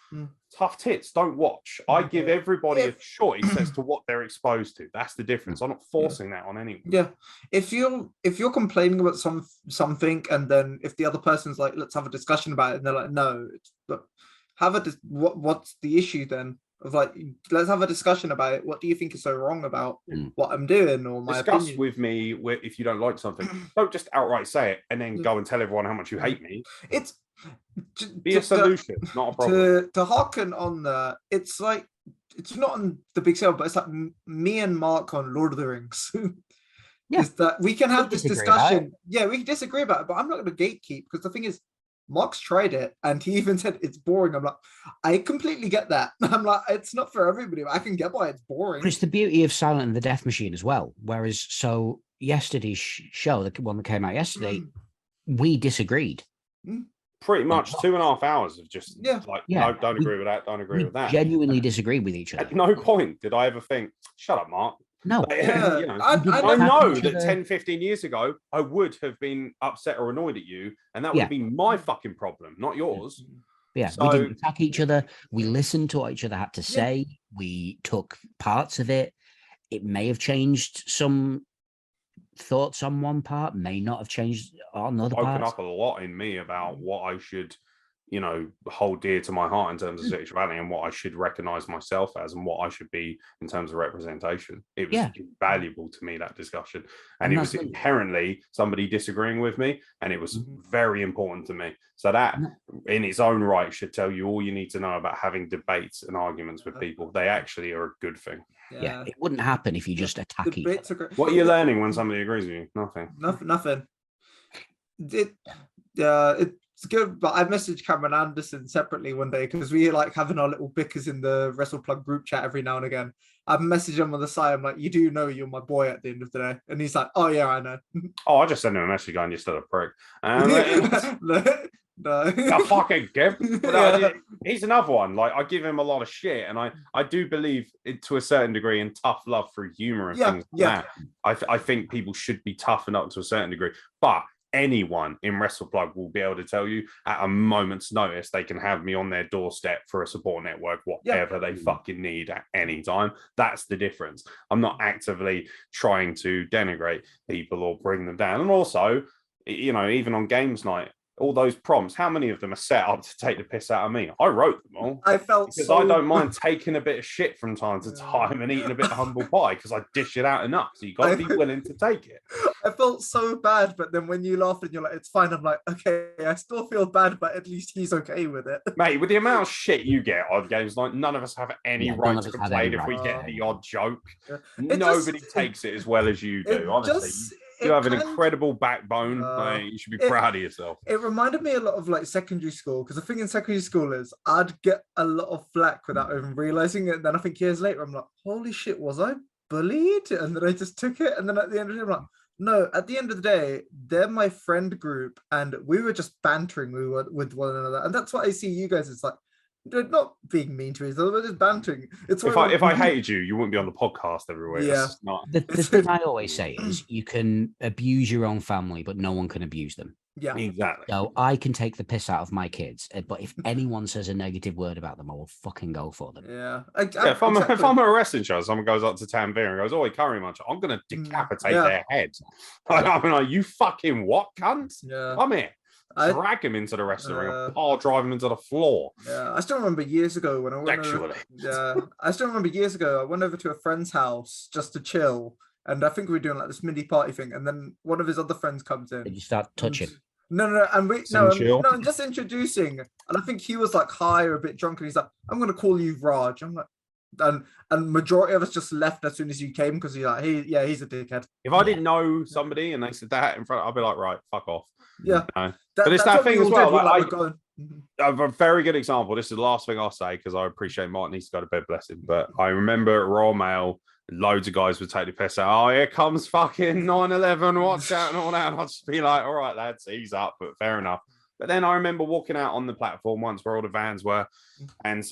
tough tits, don't watch. I give everybody a choice as to what they're exposed to. That's the difference. I'm not forcing that on anyone. Yeah. If you're complaining about something and then if the other person's like, let's have a discussion about it, and they're like, no, what's the issue then? Of like, let's have a discussion about it. What do you think is so wrong about what I'm doing or my discuss opinion? With me if you don't like something. Don't just outright say it and then go and tell everyone how much you hate me. It's be a solution, not a problem. To hearken on that, it's like it's not on the big sale, but it's like me and Mark on Lord of the Rings. Is that we can have this discussion? Yeah, we can disagree about it, but I'm not going to gatekeep because the thing is, Mark's tried it and he even said it's boring. I'm like, I completely get that. I'm like, it's not for everybody, but I can get why it's boring. But it's the beauty of Silent and the Death Machine as well. Whereas, so yesterday's show, the one that came out yesterday, we disagreed. Pretty much 2.5 hours of just no, don't agree with that, don't agree with that. Genuinely disagree with each other. At no point did I ever think, shut up, Mark. No. I know that 10, 15 years ago, I would have been upset or annoyed at you, and that would be my fucking problem, not yours. Yeah, so, we didn't attack each other. We listened to what each other had to say. We took parts of it. It may have changed some thoughts on one part, may not have changed on other parts. Open up a lot in me about what I should, hold dear to my heart in terms of sexuality and what I should recognize myself as and what I should be in terms of representation. It was invaluable to me, that discussion. And it was inherently somebody disagreeing with me, and it was very important to me. So that in its own right should tell you all you need to know about having debates and arguments with people. They actually are a good thing. Yeah, it wouldn't happen if you just attack each other. What are you learning when somebody agrees with you? Nothing. Nothing. It's good, but I messaged Cameron Anderson separately one day because we like having our little bickers in the Wrestle Plug group chat every now and again. I messaged him on the side. I'm like, you do know you're my boy at the end of the day, and he's like, oh yeah, I know. Oh, I just sent him a message going, you're still a prick. No. A fucking gift. He's another one. Like, I give him a lot of shit, and I do believe it to a certain degree in tough love through humor and things like that. I think people should be toughened up to a certain degree, but anyone in WrestlePlug will be able to tell you at a moment's notice they can have me on their doorstep for a support network, whatever they fucking need at any time. That's the difference. I'm not actively trying to denigrate people or bring them down. And also, you know, even on games night, all those prompts, how many of them are set up to take the piss out of me? I wrote them all. I felt because I don't mind taking a bit of shit from time to time and eating a bit of humble pie because I dish it out enough. So you got to be willing to take it. I felt so bad, but then when you laughed and you're like, it's fine, I'm like, okay, I still feel bad, but at least he's okay with it. Mate, with the amount of shit you get on games, like none of us have any right to complain if we get the odd joke. Nobody takes it as well as you do, honestly. You have an incredible backbone. You should be proud of yourself. It reminded me a lot of like secondary school, because the thing in secondary school is I'd get a lot of flack without even realizing it. And then I think years later, I'm like, holy shit, was I bullied? And then I just took it. And then at the end of the day, I'm like, no, at the end of the day, they're my friend group. And we were just bantering with one another. And that's what I see you guys. It's like, they're not being mean to each other, we're just bantering. It's if I hated you, you wouldn't be on the podcast everywhere. Yeah. The thing I always say is you can abuse your own family, but no one can abuse them. Yeah, exactly. So I can take the piss out of my kids, but if anyone says a negative word about them, I will fucking go for them. Yeah. If I'm at a wrestling show, someone goes up to Tanvir and goes, "Oh, curry muncher," I'm gonna decapitate their head. I'm like, you fucking what, cunt? Yeah. Come here. Drag him into the wrestling ring, or drive him into the floor. Yeah, I still remember years ago when I went I still remember years ago I went over to a friend's house just to chill, and I think we were doing like this mini party thing, and then one of his other friends comes in. Did you start touching? No, I'm just introducing, and I think he was like high or a bit drunk, and he's like, "I'm gonna call you Raj." I'm like, and majority of us just left as soon as you came because he's like, he's a dickhead. If I didn't know somebody and they said that in front, I'd be like, right, fuck off. Yeah, you know? But it's that thing as well. Like, I have a very good example. This is the last thing I'll say because I appreciate Mark needs to go to bed, bless him. But I remember at Raw Mail, loads of guys would take the piss out. Oh, here comes fucking 9/11. Watch out and all that. And I'd just be like, all right, lads, ease up. But fair enough. But then I remember walking out on the platform once where all the vans were, and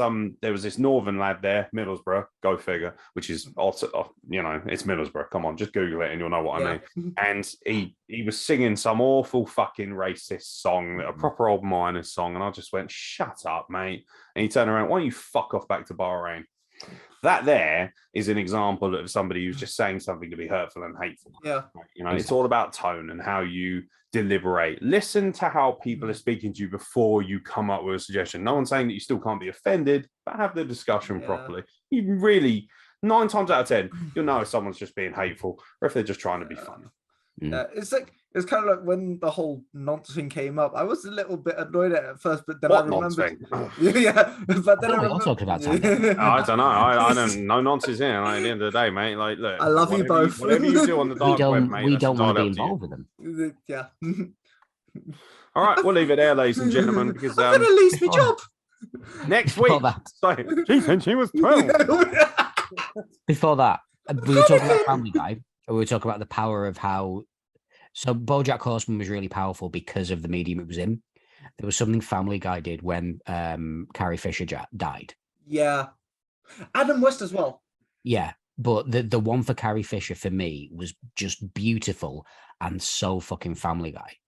there was this northern lad there, Middlesbrough, go figure, which is also, you know, it's Middlesbrough. Come on, just Google it and you'll know what I mean. And he was singing some awful fucking racist song, a proper old miners song, and I just went, shut up, mate. And he turned around, why don't you fuck off back to Bahrain? That there is an example of somebody who's just saying something to be hurtful and hateful. Yeah. You know, it's all about tone and how you deliberate. Listen to how people are speaking to you before you come up with a suggestion. No one's saying that you still can't be offended, but have the discussion properly. You really, 9 times out of 10, you'll know if someone's just being hateful or if they're just trying to be funny. Yeah, it's kind of like when the whole nonce thing came up. I was a little bit annoyed at first, but then I remembered. Yeah, but then I remember talking about I don't know. I don't know nonsense here. Like, at the end of the day, mate. Like, look, I love you both. Whatever you do on the dark web, mate. We don't want to be involved with them. Yeah. All right, we'll leave it there, ladies and gentlemen, because I'm gonna lose my job next week. So, she said she was 12. Before that, we were talking about Family Guy. We were talking about the power of how. So BoJack Horseman was really powerful because of the medium it was in. There was something Family Guy did when Carrie Fisher died. Yeah. Adam West as well. Yeah. But the one for Carrie Fisher for me was just beautiful and so fucking Family Guy.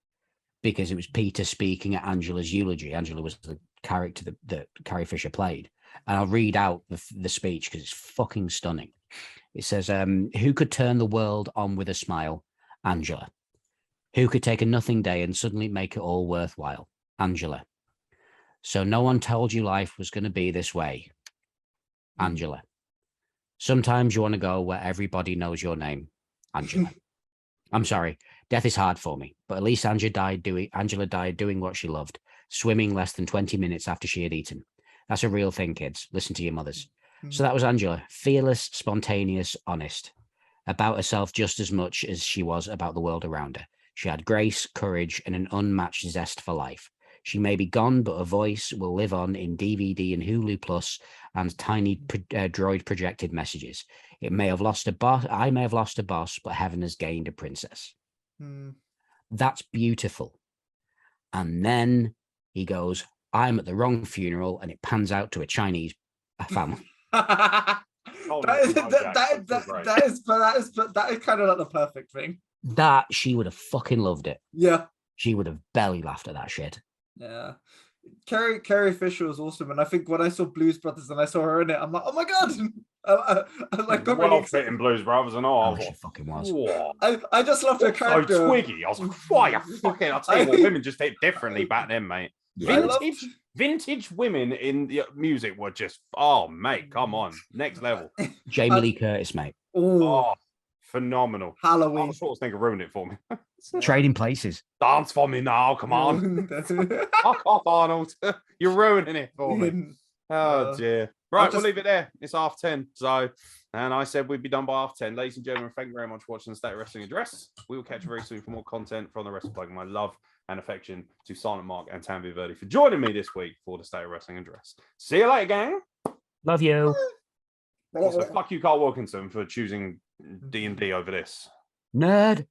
Because it was Peter speaking at Angela's eulogy. Angela was the character that Carrie Fisher played. And I'll read out the speech because it's fucking stunning. It says, who could turn the world on with a smile? Angela. Who could take a nothing day and suddenly make it all worthwhile? Angela. So no one told you life was going to be this way? Angela. Sometimes you want to go where everybody knows your name? Angela. I'm sorry. Death is hard for me, but at least Angela died doing what she loved, swimming less than 20 minutes after she had eaten. That's a real thing, kids. Listen to your mothers. So that was Angela. Fearless, spontaneous, honest. About herself just as much as she was about the world around her. She had grace, courage, and an unmatched zest for life. She may be gone, but her voice will live on in DVD and Hulu Plus and tiny droid projected messages. I may have lost a boss, but heaven has gained a princess. That's beautiful. And then he goes, I'm at the wrong funeral, and it pans out to a Chinese family. That is kind of like the perfect thing. That she would have fucking loved it. Yeah. She would have belly laughed at that shit. Yeah. Carrie Fisher was awesome, and I think when I saw Blues Brothers and I saw her in it, I'm like, oh my god! I like got really excited. Fitting Blues Brothers and all. She fucking was. I just loved her character. So twiggy. I was like, why? I'll tell you what, women just hit differently back then, mate. Vintage women in the music were just, oh mate, come on, next level. Jamie Lee Curtis, mate. Oh, phenomenal. Halloween. Arnold Schwarzenegger ruined it for me. Trading Places. Dance for me now, come on. Fuck off, Arnold. You're ruining it for me. Oh dear. Right, we'll leave it there. It's 10:30. So, and I said we'd be done by 10:30. Ladies and gentlemen, thank you very much for watching the State of Wrestling Address. We will catch you very soon for more content from the Wrestle Plug. My love and affection to SilentMark and Tanvir Verdi for joining me this week for the State of Wrestling Address. See you later, gang. Love you. Also, fuck you, Carl Wilkinson, for choosing D&D over this. Nerd.